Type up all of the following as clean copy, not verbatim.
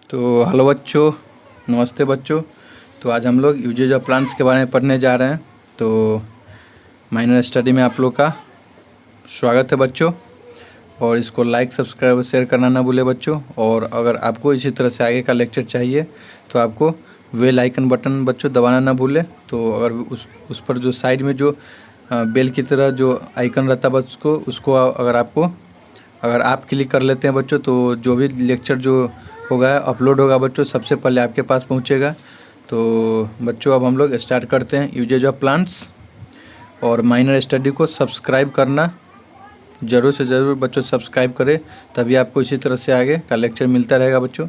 तो हेलो बच्चों, नमस्ते बच्चों। तो आज हम लोग यूजेज ऑफ प्लांट्स के बारे में पढ़ने जा रहे हैं। तो माइनर स्टडी में आप लोग का स्वागत है बच्चों, और इसको लाइक सब्सक्राइब शेयर करना ना भूले बच्चों। और अगर आपको इसी तरह से आगे का लेक्चर चाहिए तो आपको बेल आइकन बटन बच्चों दबाना ना भूले। तो अगर उस पर जो साइड में जो बेल की तरह जो आइकन रहता है उसको अगर आप क्लिक कर लेते हैं बच्चों, तो जो भी लेक्चर जो होगा अपलोड होगा बच्चों सबसे पहले आपके पास पहुंचेगा। तो बच्चों अब हम लोग स्टार्ट करते हैं यूजेज ऑफ प्लांट्स। और माइनर स्टडी को सब्सक्राइब करना ज़रूर से ज़रूर बच्चों सब्सक्राइब करें, तभी आपको इसी तरह से आगे का लेक्चर मिलता रहेगा बच्चों।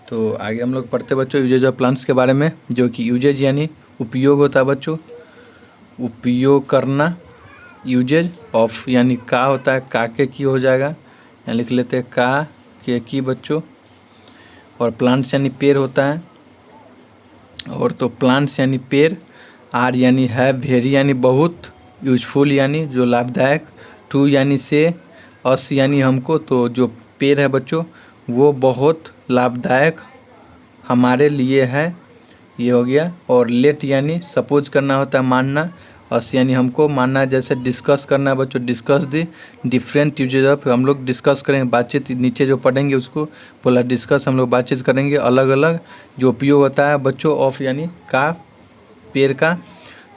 तो आगे हम लोग पढ़ते बच्चों यूजेज ऑफ प्लांट्स के बारे में, जो कि यूजेज यानी उपयोग होता है बच्चों, उपयोग करना। यूजेज ऑफ यानी का होता है, का के की हो जाएगा, यहाँ लिख लेते हैं का के की बच्चों। और प्लांट्स यानी पेड़ होता है, और तो प्लांट्स यानी पेड़। आर यानी है, वेरी यानी बहुत, यूजफुल यानी जो लाभदायक, टू यानी से, अस यानी हमको। तो जो पेड़ है बच्चों वो बहुत लाभदायक हमारे लिए है, ये हो गया। और लेट यानी सपोज करना होता है, मानना। अस यानी हमको, मानना जैसे डिस्कस करना है बच्चों, discuss the different uses of. हम लोग डिस्कस करेंगे, बातचीत नीचे जो पढ़ेंगे उसको बोला डिस्कस, हम लोग बातचीत करेंगे अलग अलग जो उपयोग होता है बच्चों ऑफ यानी का, पेड़ का।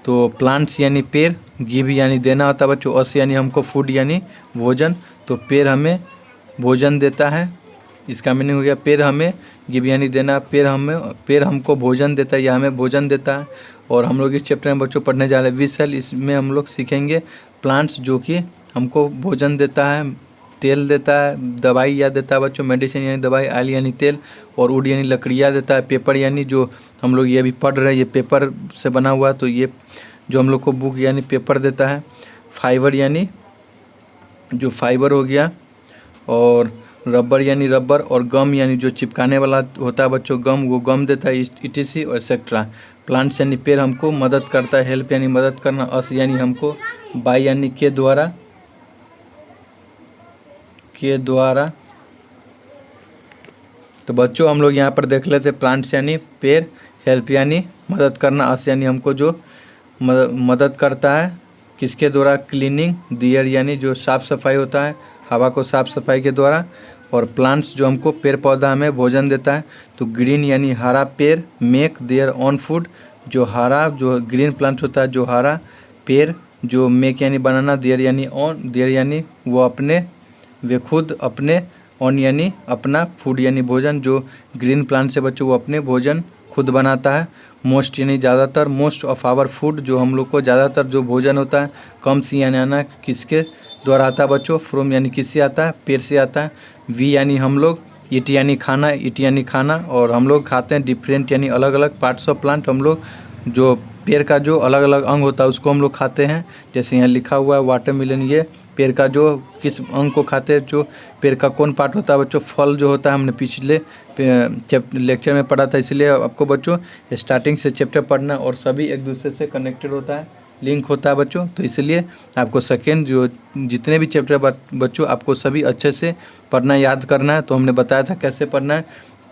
तो प्लांट्स यानी पेड़, गिव यानी देना होता है बच्चों, अस यानी हमको, फूड यानी भोजन। तो पेड़ हमें भोजन देता है, इसका मीनिंग हो गया पेड़ हमें, गिव यानी देना, पेड़ हमको भोजन देता है या हमें भोजन देता है। और हम लोग इस चैप्टर में बच्चों पढ़ने जा रहे हैं वी सेल। इसमें हम लोग सीखेंगे प्लांट्स जो कि हमको भोजन देता है, तेल देता है, दवाई या देता है बच्चों, मेडिसिन यानी दवाई, आयल यानी तेल, और वुड यानी लकड़ियाँ देता है, पेपर यानी जो हम लोग ये अभी पढ़ रहे हैं ये पेपर से बना हुआ, तो ये जो हम लोग को बुक यानी पेपर देता है। फाइबर यानी जो फाइबर हो गया, और रबर यानी रबर, और गम यानी जो चिपकाने वाला होता है बच्चों गम, वो गम देता है, इटीसी और एक्सेट्रा। प्लांट्स यानी पेड़ हमको मदद करता है, हेल्प यानी मदद करना, अस यानी हमको, बाय यानी के द्वारा। तो बच्चों हम लोग यहाँ पर देख लेते हैं प्लांट्स यानी पेड़, हेल्प यानी मदद करना, अस यानी हमको जो मदद करता है किसके द्वारा, क्लीनिंग द एयर यानी जो साफ़ सफाई होता है, हवा को साफ़ सफाई के द्वारा। और प्लांट्स जो हमको पेड़ पौधा हमें भोजन देता है। तो ग्रीन यानी हरा पेड़, मेक देयर ऑन फूड, जो हरा जो ग्रीन प्लांट होता है जो हरा पेड़, जो मेक यानी बनाना, देयर यानी ऑन, देयर यानी वो अपने, वे खुद अपने, ऑन यानी अपना, फूड यानी भोजन, जो ग्रीन प्लांट से बच्चों वो अपने भोजन खुद बनाता है। मोस्ट यानी ज़्यादातर, मोस्ट ऑफ आवर फूड जो हम लोग को ज़्यादातर जो भोजन होता है। कम्स यानी आना, किसके द्वारा आता है बच्चों, फ्रॉम यानी किससे आता है, पेड़ से आता है। वी यानी हम लोग, इट यानी खाना, इट यानी खाना, और हम लोग खाते हैं। डिफरेंट यानी अलग अलग, पार्ट्स ऑफ प्लांट हम लोग जो पेड़ का जो अलग अलग अंग होता है उसको हम लोग खाते हैं। जैसे यहाँ लिखा हुआ है वाटरमेलन, ये पेड़ का जो किस अंग को खाते हैं, जो पेड़ का कौन पार्ट होता है बच्चों, फल जो होता है, हमने पिछले लेक्चर में पढ़ा था, इसलिए आपको बच्चों स्टार्टिंग से चैप्टर पढ़ना, और सभी एक दूसरे से कनेक्टेड होता है, लिंक होता है बच्चों। तो इसलिए आपको सेकेंड जो जितने भी चैप्टर बच्चों आपको सभी अच्छे से पढ़ना, याद करना है। तो हमने बताया था कैसे पढ़ना है।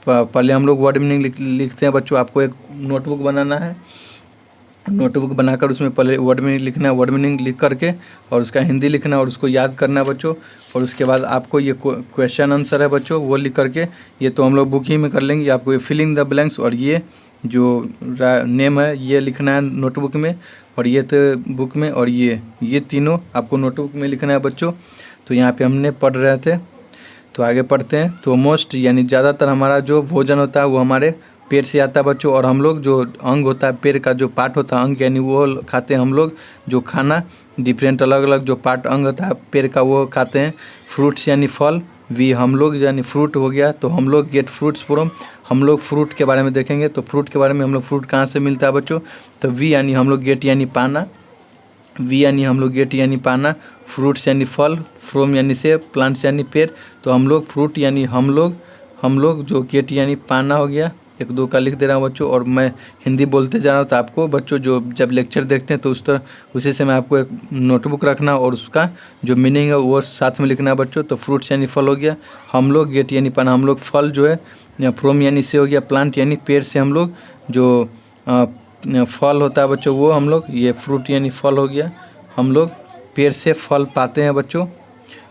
पहले हम लोग वर्ड मीनिंग लिखते हैं बच्चों, आपको एक नोटबुक बनाना है, नोटबुक बनाकर उसमें पहले वर्ड मीनिंग लिखना है, वर्ड मीनिंग लिख करके और उसका हिंदी लिखना है और उसको याद करना है बच्चों। और उसके बाद आपको ये क्वेश्चन आंसर है बच्चों वो लिख करके, ये तो हम लोग बुक ही में कर लेंगे, आपको ये फिलिंग द ब्लैंक्स और ये जो नेम है ये लिखना है नोटबुक में, और ये तो बुक में, और ये तीनों आपको नोटबुक में लिखना है बच्चों। तो यहाँ पे हमने पढ़ रहे थे, तो आगे पढ़ते हैं। तो मोस्ट यानी ज़्यादातर हमारा जो भोजन होता है वो हमारे पेड़ से आता है बच्चों, और हम लोग जो अंग होता है पेड़ का जो पार्ट होता है अंग यानी वो खाते हैं हम लोग, जो खाना डिफरेंट अलग अलग जो पार्ट अंग होता है पेड़ का वो खाते हैं। फ्रूट्स यानी फल, वी हम लोग यानी फ्रूट हो गया, तो हम लोग गेट फ्रूट्स फ्रॉम, हम लोग फ्रूट के बारे में देखेंगे। तो फ्रूट के बारे में हम लोग फ्रूट कहाँ से मिलता है बच्चों, तो वी यानी हम लोग गेट यानी पाना, वी यानी हम लोग गेट यानी पाना, फ्रूट्स यानी फल, फ्रोम यानी से, प्लांट्स यानी पेड़। तो हम लोग फ्रूट यानी हम लोग जो गेट यानी पाना हो गया, एक दो का लिख दे रहा हूँ बच्चों, और मैं हिंदी बोलते जा रहा हूँ। तो आपको बच्चों जो जब लेक्चर देखते हैं तो उसी से मैं आपको एक नोटबुक रखना और उसका जो मीनिंग है वो साथ में लिखना है बच्चों। तो फ्रूट्स यानी फल हो गया, हम लोग गेट यानी पाना, हम लोग फल जो है फ्रोम यानी से हो गया, प्लांट यानी पेड़ से हम लोग जो फल होता है बच्चों वो हम लोग, ये फ्रूट यानी फल हो गया, हम लोग पेड़ से फल पाते हैं बच्चों।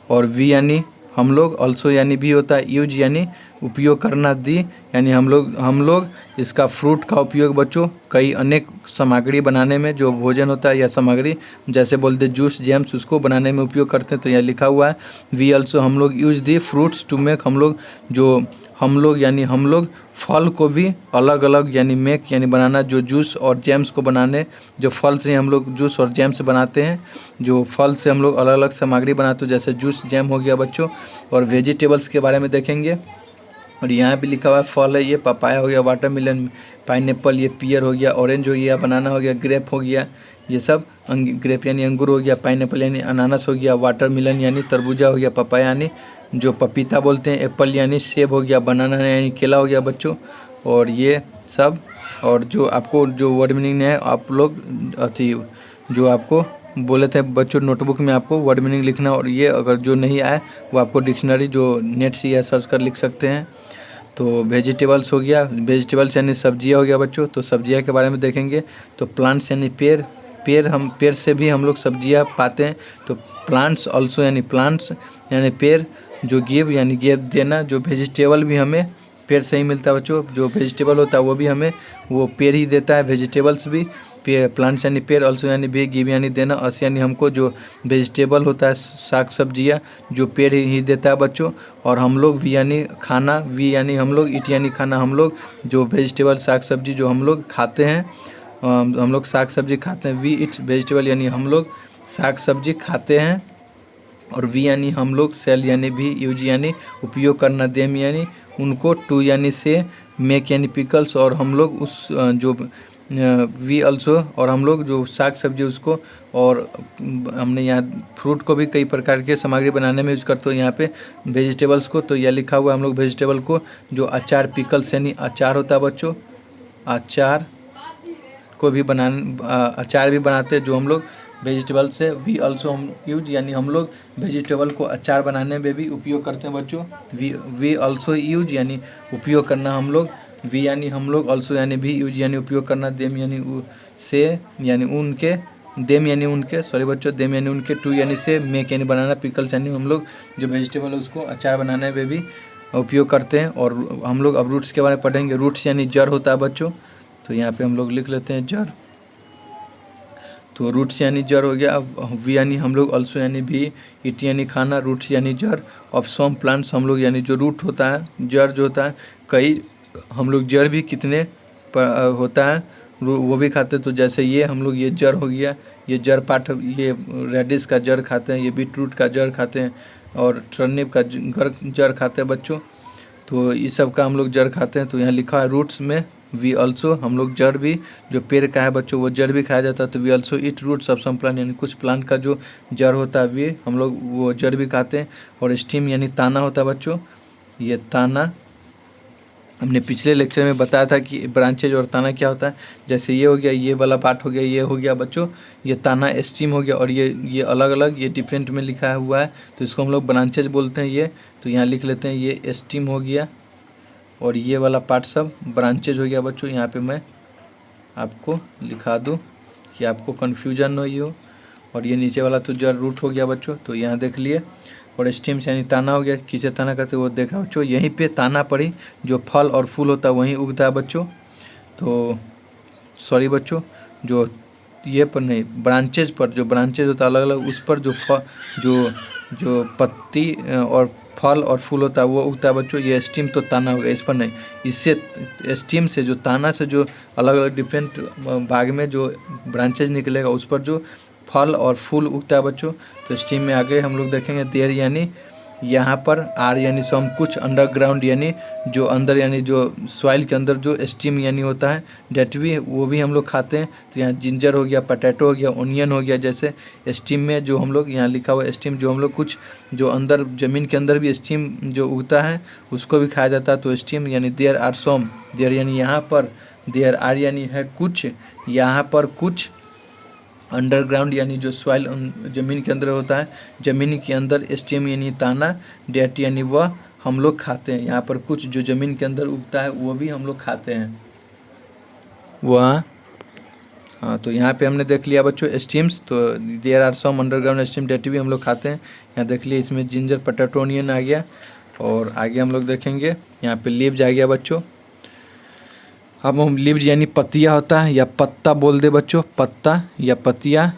और वी यानी हम लोग, ऑल्सो यानी भी होता है, यूज यानी उपयोग करना, दी यानी हम लोग इसका फ्रूट का उपयोग बच्चों कई अनेक सामग्री बनाने में, जो भोजन होता है या सामग्री जैसे बोलते जूस जैम्स उसको बनाने में उपयोग करते हैं। तो यहाँ लिखा हुआ है वी ऑल्सो हम लोग use the fruits to make, हम लोग यानी हम लोग फल को भी अलग अलग यानी मेक यानी बनाना, जो जूस और जैम्स को बनाने, जो फल से हम लोग जूस और जैम्स बनाते हैं, जो फल से हम लोग अलग अलग सामग्री बनाते हैं जैसे जूस जैम हो गया बच्चों। और वेजिटेबल्स के बारे में देखेंगे, और यहाँ भी लिखा हुआ है फल है, ये पपाया हो गया, वाटरमेलन, पाइनएप्पल, ये पियर हो गया, ऑरेंज हो गया, बनाना हो गया, ग्रेप हो गया, ये सब ग्रेप यानी अंगूर हो गया, पाइनएप्पल यानी अनानास हो गया, वाटरमेलन यानी तरबूजा हो गया, पपाया यानी जो पपीता बोलते हैं, एप्पल यानी सेब हो गया, बनाना यानी केला हो गया बच्चों। और ये सब, और जो आपको जो वर्ड मीनिंग है आप लोग अथी जो आपको बोले थे बच्चों नोटबुक में आपको वर्ड मीनिंग लिखना, और ये अगर जो नहीं आए वो आपको डिक्शनरी जो नेट से या सर्च कर लिख सकते हैं। तो वेजिटेबल्स हो गया, वेजिटेबल्स यानी सब्जियां हो गया बच्चों। तो सब्जियां के बारे में देखेंगे, तो प्लांट्स यानी पेड़, पेड़ से भी हम लोग सब्जियां पाते हैं। तो प्लांट्स ऑल्सो यानी प्लांट्स यानी पेड़, जो गिव यानी गिव देना, जो वेजिटेबल भी हमें पेड़ से ही मिलता है बच्चों, जो वेजिटेबल होता है वो भी हमें वो पेड़ ही देता है, वेजिटेबल्स भी। प्लांट्स यानी पेड़, ऑल्सो यानी भी, गिव यानी देना, अस यानी हमको जो वेजिटेबल होता है साग सब्जियाँ जो पेड़ ही देता है बच्चों। और हम लोग वी यानी खाना, वी यानी हम लोग, इट यानी खाना, हम लोग जो वेजिटेबल साग सब्जी जो हम लोग खाते हैं, हम लोग साग सब्जी खाते हैं। वी इट्स वेजिटेबल यानी हम लोग साग सब्जी खाते हैं। और वी यानी हम लोग, सेल यानी भी, यूज यानी उपयोग करना, देम यानी उनको, टू यानी से, मेक यानी पिकल्स, और हम लोग उस जो वी ऑल्सो, और हम लोग जो साग सब्जी उसको, और हमने यहाँ फ्रूट को भी कई प्रकार के सामग्री बनाने में यूज करते हो यहाँ पे वेजिटेबल्स को। तो यह लिखा हुआ है हम लोग वेजिटेबल को जो अचार, पिकल्स यानी अचार होता है बच्चों, अचार को भी अचार भी बनाते हैं जो हम लोग वेजिटेबल से। वी ऑल्सो हम यूज यानी हम लोग वेजिटेबल को अचार बनाने में भी उपयोग करते हैं बच्चों। वी ऑल्सो यूज यानी उपयोग करना हम लोग, वी यानी हम लोग, ऑल्सो यानी भी, यूज यानी उपयोग करना, देम यानी से यानी उनके, देम यानी उनके, सॉरी बच्चों, देम यानी उनके, टू यानी से, मेक यानी बनाना, पिकल्स यानी हम लोग जो वेजिटेबल है उसको अचार बनाने में भी उपयोग करते हैं। और हम लोग अब रूट्स के बारे में पढ़ेंगे। रूट्स यानी जड़ होता है बच्चों, तो यहाँ पे हम लोग लिख लेते हैं जड़। तो रूट्स यानी जड़ हो गया। वी यानी हम लोग, ऑल्सो यानी भी, इट यानी खाना, रूट्स यानी जड़। ऑफ सम प्लांट्स हम लोग यानी जो रूट होता है, जड़ जो होता है, कई हम लोग जड़ भी कितने होता है वो भी खाते हैं। तो जैसे ये हम लोग, ये जड़ हो गया, ये जड़ पार्ट, ये रेडिश का जड़ खाते हैं, ये बीट रूट का जड़ खाते हैं, और टर्निप का जड़ खाते हैं बच्चों। तो इस सब का हम लोग जड़ खाते हैं। तो यहाँ लिखा है रूट्स में वी ऑल्सो, हम लोग जड़ भी, जो पेड़ का है बच्चों वो जड़ भी खाया जाता है। तो we also eat roots of some plant, यानी कुछ प्लांट का जो जड़ होता है वे हम लोग वो जड़ भी खाते हैं। और स्टीम यानी ताना होता है बच्चों, ये ताना हमने पिछले लेक्चर में बताया था कि ब्रांचेज और ताना क्या होता है। जैसे ये हो गया, ये वाला पार्ट हो गया, ये हो गया बच्चों, ये ताना स्टीम हो गया। और ये अलग अलग, ये डिफरेंट में लिखा हुआ है, तो इसको हम लोग ब्रांचेज बोलते हैं। ये तो यहाँ लिख लेते हैं, ये स्टीम हो गया, और ये वाला पार्ट सब ब्रांचेज हो गया बच्चों। यहाँ पे मैं आपको लिखा दूँ कि आपको कन्फ्यूजन नहीं हो। और ये नीचे वाला तो जड़ रूट हो गया बच्चों, तो यहाँ देख लिए। और स्टीम से यानी ताना हो गया, किसे ताना कहते हैं वो देखा बच्चों। यहीं पे ताना पड़ी, जो फल और फूल होता है वहीं उगता है बच्चों। तो सॉरी बच्चों, जो ये पर नहीं, ब्रांचेज पर, जो ब्रांचेज होता है अलग अलग, उस पर जो पत्ती और फल और फूल होता है वो उगता है बच्चों। ये स्टीम तो ताना हो गया, इस पर नहीं। इससे स्टीम से, जो ताना से जो अलग अलग डिफरेंट भाग में जो ब्रांचेज निकलेगा उस पर जो फल और फूल उगता है बच्चों। तो स्टीम में आगे हम लोग देखेंगे देयर यानी यहाँ पर, आर यानी सम कुछ, अंडरग्राउंड यानी जो अंदर, यानी जो सॉइल के अंदर जो स्टीम यानी होता है, डेट भी वो भी हम लोग खाते हैं। तो यहाँ जिंजर हो गया, पोटैटो हो गया, ओनियन हो गया। जैसे स्टीम में जो हम लोग, यहाँ लिखा हुआ स्टीम, जो हम लोग कुछ जो अंदर ज़मीन के अंदर भी स्टीम जो उगता है उसको भी खाया जाता है। तो स्टीम यानी देयर आर सम, देयर यानी यहाँ पर, देयर आर यानी है कुछ, यहाँ पर कुछ, अंडरग्राउंड यानी जो सॉइल ज़मीन के अंदर होता है, ज़मीन के अंदर, स्टीम यानी ताना, डेट यानी वह, हम लोग खाते हैं। यहाँ पर कुछ जो ज़मीन के अंदर उगता है वो भी हम लोग खाते हैं। वह हाँ, तो यहाँ पे हमने देख लिया बच्चों स्टीम्स। तो there are some underground stem that भी हम लोग खाते हैं। यहाँ देख लिया, इसमें जिंजर पोटैटो ऑनियन आ गया। और आगे हम लोग देखेंगे यहाँ पे लीव्स आ गया बच्चों। अब हम लीव्स यानी पत्तियाँ होता है या पत्ता बोल दे बच्चों, पत्ता या पत्तियाँ,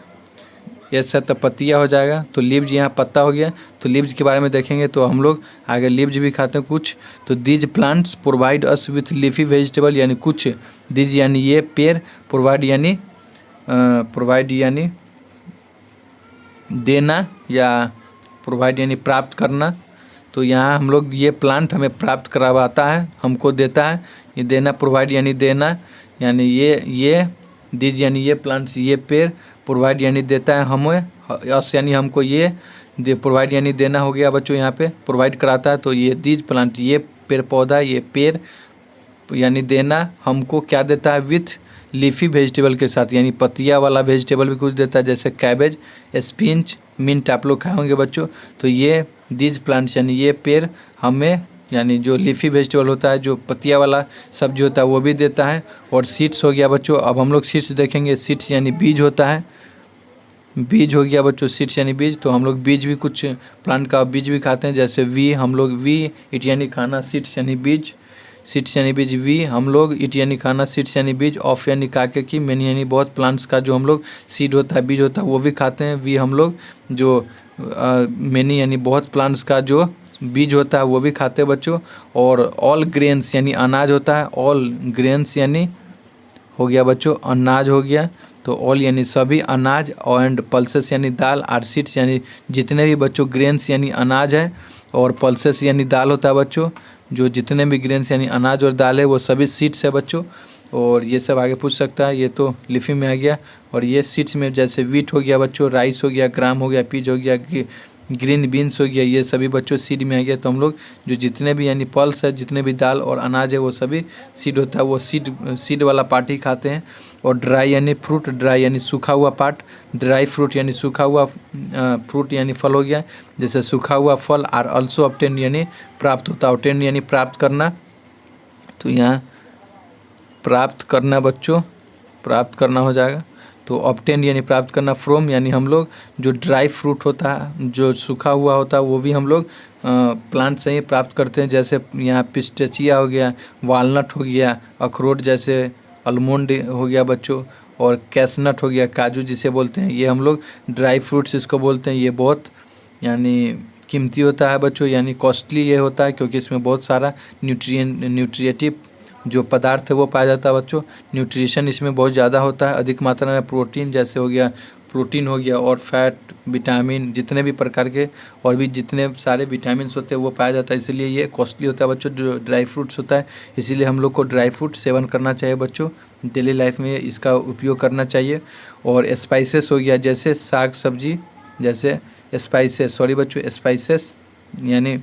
ऐसा तो पत्तियाँ हो जाएगा। तो लीव्स यहाँ पत्ता हो गया। तो लीव्स के बारे में देखेंगे तो हम लोग आगे लीव्स भी खाते हैं कुछ। तो these plants provide us with leafy vegetable, यानी कुछ, दीज यानी ये पेड़, प्रोवाइड यानी देना, या प्रोवाइड यानी प्राप्त करना। तो यहाँ हम लोग ये प्लांट हमें प्राप्त करवाता है, हमको देता है। ये देना, प्रोवाइड यानी देना, यानी ये दीज यानी ये प्लांट्स, ये पेड़, प्रोवाइड यानी देता है हमें, अस यानी हमको, ये दे प्रोवाइड यानी देना हो गया बच्चों। यहाँ पे प्रोवाइड कराता है। तो ये दीज प्लांट, ये पेड़ पौधा, ये पेड़ यानी देना हमको क्या देता है, विथ लीफी वेजिटेबल के साथ, यानी पत्तियाँ वाला वेजिटेबल भी कुछ देता है, जैसे कैबेज, स्पिंच, मिंट आप लोग खाए होंगे बच्चों। तो ये दीज प्लांट्स यानी ये पेड़ हमें, यानी जो लीफी वेजिटेबल होता है, जो पत्तियाँ वाला सब्जी होता है वो भी देता है। और सीड्स हो गया बच्चों। अब हम लोग सीड्स देखेंगे। सीड्स यानी बीज होता है, बीज हो गया बच्चों, सीड्स यानी बीज। तो हम लोग बीज भी, कुछ प्लांट का बीज भी खाते हैं, जैसे वी, हम लोग वी इट यानी खाना, सीड्स यानी बीज, सीड्स यानी बीज, वी हम लोग, इट यानी खाना, सीड्स यानी बीज, ऑफ यानी काके की, मेनी यानी बहुत, प्लांट्स का जो हम लोग सीड होता है, बीज होता है वो भी खाते हैं। वी हम लोग जो मेनी यानी बहुत, प्लांट्स का जो बीज होता है वो भी खाते हैं बच्चों। और ऑल ग्रेन्स यानी अनाज होता है, ऑल ग्रेन्स यानी हो गया बच्चों अनाज हो गया। तो ऑल यानी सभी अनाज, एंड पल्सेस यानी दाल, आर सीड्स यानी जितने भी बच्चों ग्रेन्स यानी अनाज है, और पल्सेस यानी दाल होता है बच्चों। जो जितने भी ग्रेन्स यानी अनाज और दाल है वो सभी सीड्स है बच्चों। और ये सब आगे पूछ सकता है, ये तो लिफी में आ गया। और ये सीड्स में जैसे वीट हो गया बच्चों, राइस हो गया, ग्राम हो गया, पीज हो गया, ग्रीन बीन्स हो गया, ये सभी बच्चों सीड में आ गया। तो हम लोग जो जितने भी यानी पल्स है, जितने भी दाल और अनाज है वो सभी सीड होता है, वो सीड वाला पार्ट ही खाते हैं। और ड्राई यानी फ्रूट, ड्राई यानी सूखा हुआ पार्ट, ड्राई फ्रूट यानी सूखा हुआ फ्रूट यानी फल हो गया, जैसे सूखा हुआ फल। आर ऑल्सो ऑब्टेन यानी प्राप्त होता है, ऑब्टेन यानी प्राप्त करना। तो यहाँ प्राप्त करना बच्चों, प्राप्त करना हो जाएगा। तो ऑब्टेन यानी प्राप्त करना, फ्रोम यानी हम लोग जो ड्राई फ्रूट होता है, जो सूखा हुआ होता है वो भी हम लोग प्लांट से ही प्राप्त करते हैं। जैसे यहाँ पिस्टेचिया हो गया, वालनट हो गया, अखरोट जैसे आलमंड हो गया बच्चों, और कैशनट हो गया, काजू जिसे बोलते हैं, ये हम लोग ड्राई फ्रूट्स इसको बोलते हैं। ये बहुत यानी कीमती होता है बच्चों, यानी कॉस्टली ये होता है, क्योंकि इसमें बहुत सारा न्यूट्रिएटिव जो पदार्थ है वो पाया जाता है बच्चों। न्यूट्रिशन इसमें बहुत ज़्यादा होता है, अधिक मात्रा में प्रोटीन जैसे हो गया, प्रोटीन हो गया, और फैट, विटामिन, जितने भी प्रकार के और भी जितने सारे विटामिन होते हैं वो पाया जाता है। इसलिए ये कॉस्टली होता है बच्चों, जो ड्राई फ्रूट्स होता है। इसीलिए हम लोग को ड्राई फ्रूट सेवन करना चाहिए बच्चों, डेली लाइफ में इसका उपयोग करना चाहिए। और स्पाइसेस हो गया, जैसे साग सब्जी, जैसे स्पाइसेस, सॉरी बच्चों, स्पाइसेस यानी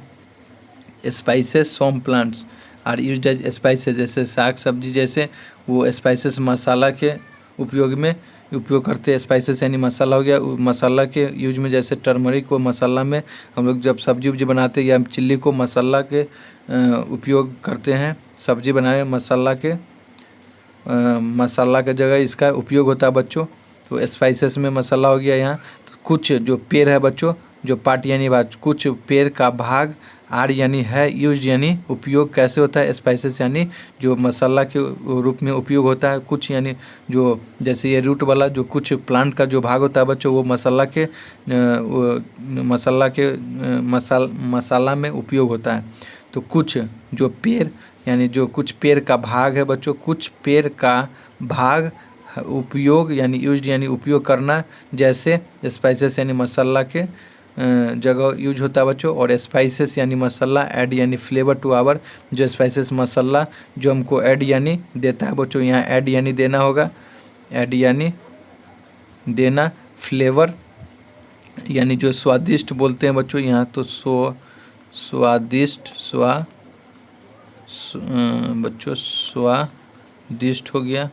spices, some plants are used as spices, जैसे साग सब्जी जैसे वो स्पाइसेस मसाला के उपयोग करते हैं। स्पाइसेस यानी मसाला हो गया, मसाला के यूज में, जैसे टर्मरिक को मसाला में हम लोग जब सब्जी उब्जी बनाते हैं, या चिल्ली को मसाला के उपयोग करते हैं, सब्जी बनाए मसाला के जगह इसका उपयोग होता है बच्चों। तो स्पाइसेस में मसाला हो गया। यहाँ तो कुछ जो पेड़ है बच्चों, जो पार्ट यानी बात, कुछ पेड़ का भाग, आर यानी है, यूज यानी उपयोग कैसे होता है, स्पाइसेस यानी जो मसाला के रूप में उपयोग होता है। कुछ यानी जो जैसे ये रूट वाला जो कुछ प्लांट का जो भाग होता है बच्चों, वो मसाला में उपयोग होता है। तो कुछ जो पेड़ यानी जो कुछ पेड़ का भाग है बच्चों, कुछ पेड़ का भाग उपयोग यानी यूज यानी उपयोग करना, जैसे स्पाइसेस यानी मसाला के जगह यूज होता है बच्चों। और स्पाइसेस यानी मसाला, ऐड यानी फ्लेवर टू आवर, जो स्पाइसेस मसाला जो हमको ऐड यानी देता है बच्चों, यहाँ ऐड यानी देना होगा, ऐड यानी देना, फ्लेवर यानी जो स्वादिष्ट बोलते हैं बच्चों, यहाँ तो स्वादिष्ट बच्चों स्वादिष्ट हो गया,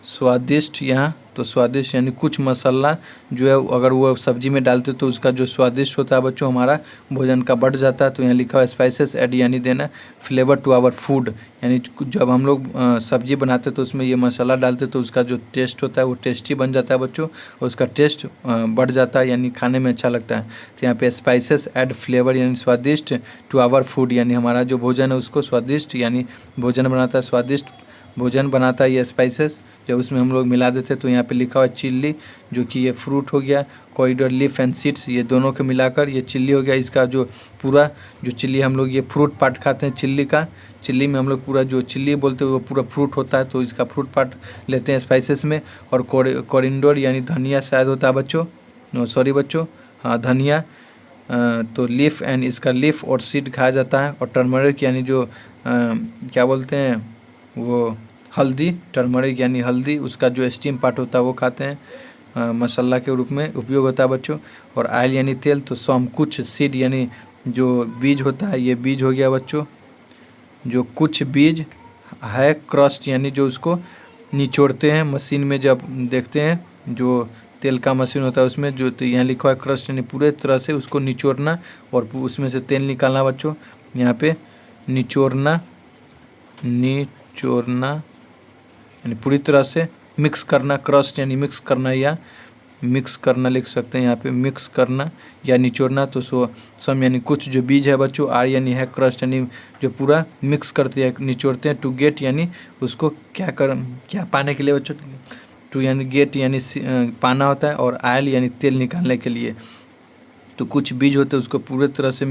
स्वादिष्ट यहाँ तो स्वादिष्ट यानी कुछ मसाला जो है अगर वो सब्जी में डालते तो उसका जो स्वादिष्ट होता है बच्चों हमारा भोजन का बढ़ जाता है। तो यहाँ लिखा हुआ है स्पाइसेस ऐड यानी देना फ्लेवर टू आवर फूड, यानी जब हम लोग सब्जी बनाते तो उसमें ये मसाला डालते तो उसका जो टेस्ट होता है वो टेस्टी बन जाता है बच्चों, और उसका टेस्ट बढ़ जाता है यानी खाने में अच्छा लगता है। तो यहाँ पे स्पाइसेस ऐड फ्लेवर यानी स्वादिष्ट टू आवर फूड, यानी हमारा जो भोजन है उसको स्वादिष्ट यानी भोजन बनाता है, स्वादिष्ट भोजन बनाता है ये स्पाइसेस जब उसमें हम लोग मिला देते। तो यहाँ पे लिखा हुआ चिल्ली जो कि ये फ्रूट हो गया, कॉरिडोर लीफ एंड सीड्स ये दोनों के मिलाकर ये चिल्ली हो गया। इसका जो पूरा जो चिल्ली हम लोग ये फ्रूट पार्ट खाते हैं चिल्ली का, चिल्ली में हम लोग पूरा जो चिल्ली बोलते हैं वो पूरा फ्रूट होता है, तो इसका फ्रूट पार्ट लेते हैं स्पाइसेस में। और कोरिंडोर यानी धनिया शायद होता है बच्चों, नो सॉरी बच्चों, हाँ धनिया, तो लीफ एंड इसका लीफ और सीड खाया जाता है। और टर्मरिक यानी जो क्या बोलते हैं वो हल्दी, टर्मरिक यानी हल्दी, उसका जो स्टीम पार्ट होता है वो खाते हैं, मसाला के रूप में उपयोग होता है बच्चों। और ऑयल यानी तेल, तो सम कुछ सीड यानी जो बीज होता है ये बीज हो गया बच्चों, जो कुछ बीज है। क्रस्ट यानी जो उसको निचोड़ते हैं मशीन में, जब देखते हैं जो तेल का मशीन होता है उसमें जो, तो यहाँ लिखा है क्रस्ट यानी पूरे तरह से उसको निचोड़ना और उसमें से तेल निकालना बच्चों। यहाँ पे निचोड़ना यानी पूरी तरह से मिक्स करना, क्रस्ट यानी मिक्स करना या मिक्स करना लिख सकते हैं यहाँ पे, मिक्स करना या निचोड़ना। तो सम यानी कुछ जो बीज है बच्चों, आर यानी है, क्रस्ट यानी जो पूरा मिक्स करते हैं निचोड़ते हैं। टू गेट यानी उसको क्या पाने के लिए बच्चों, टू यानी गेट यानी पाना होता है, और आयल यानी तेल निकालने के लिए। तो कुछ बीज होते हैं उसको पूरे तरह से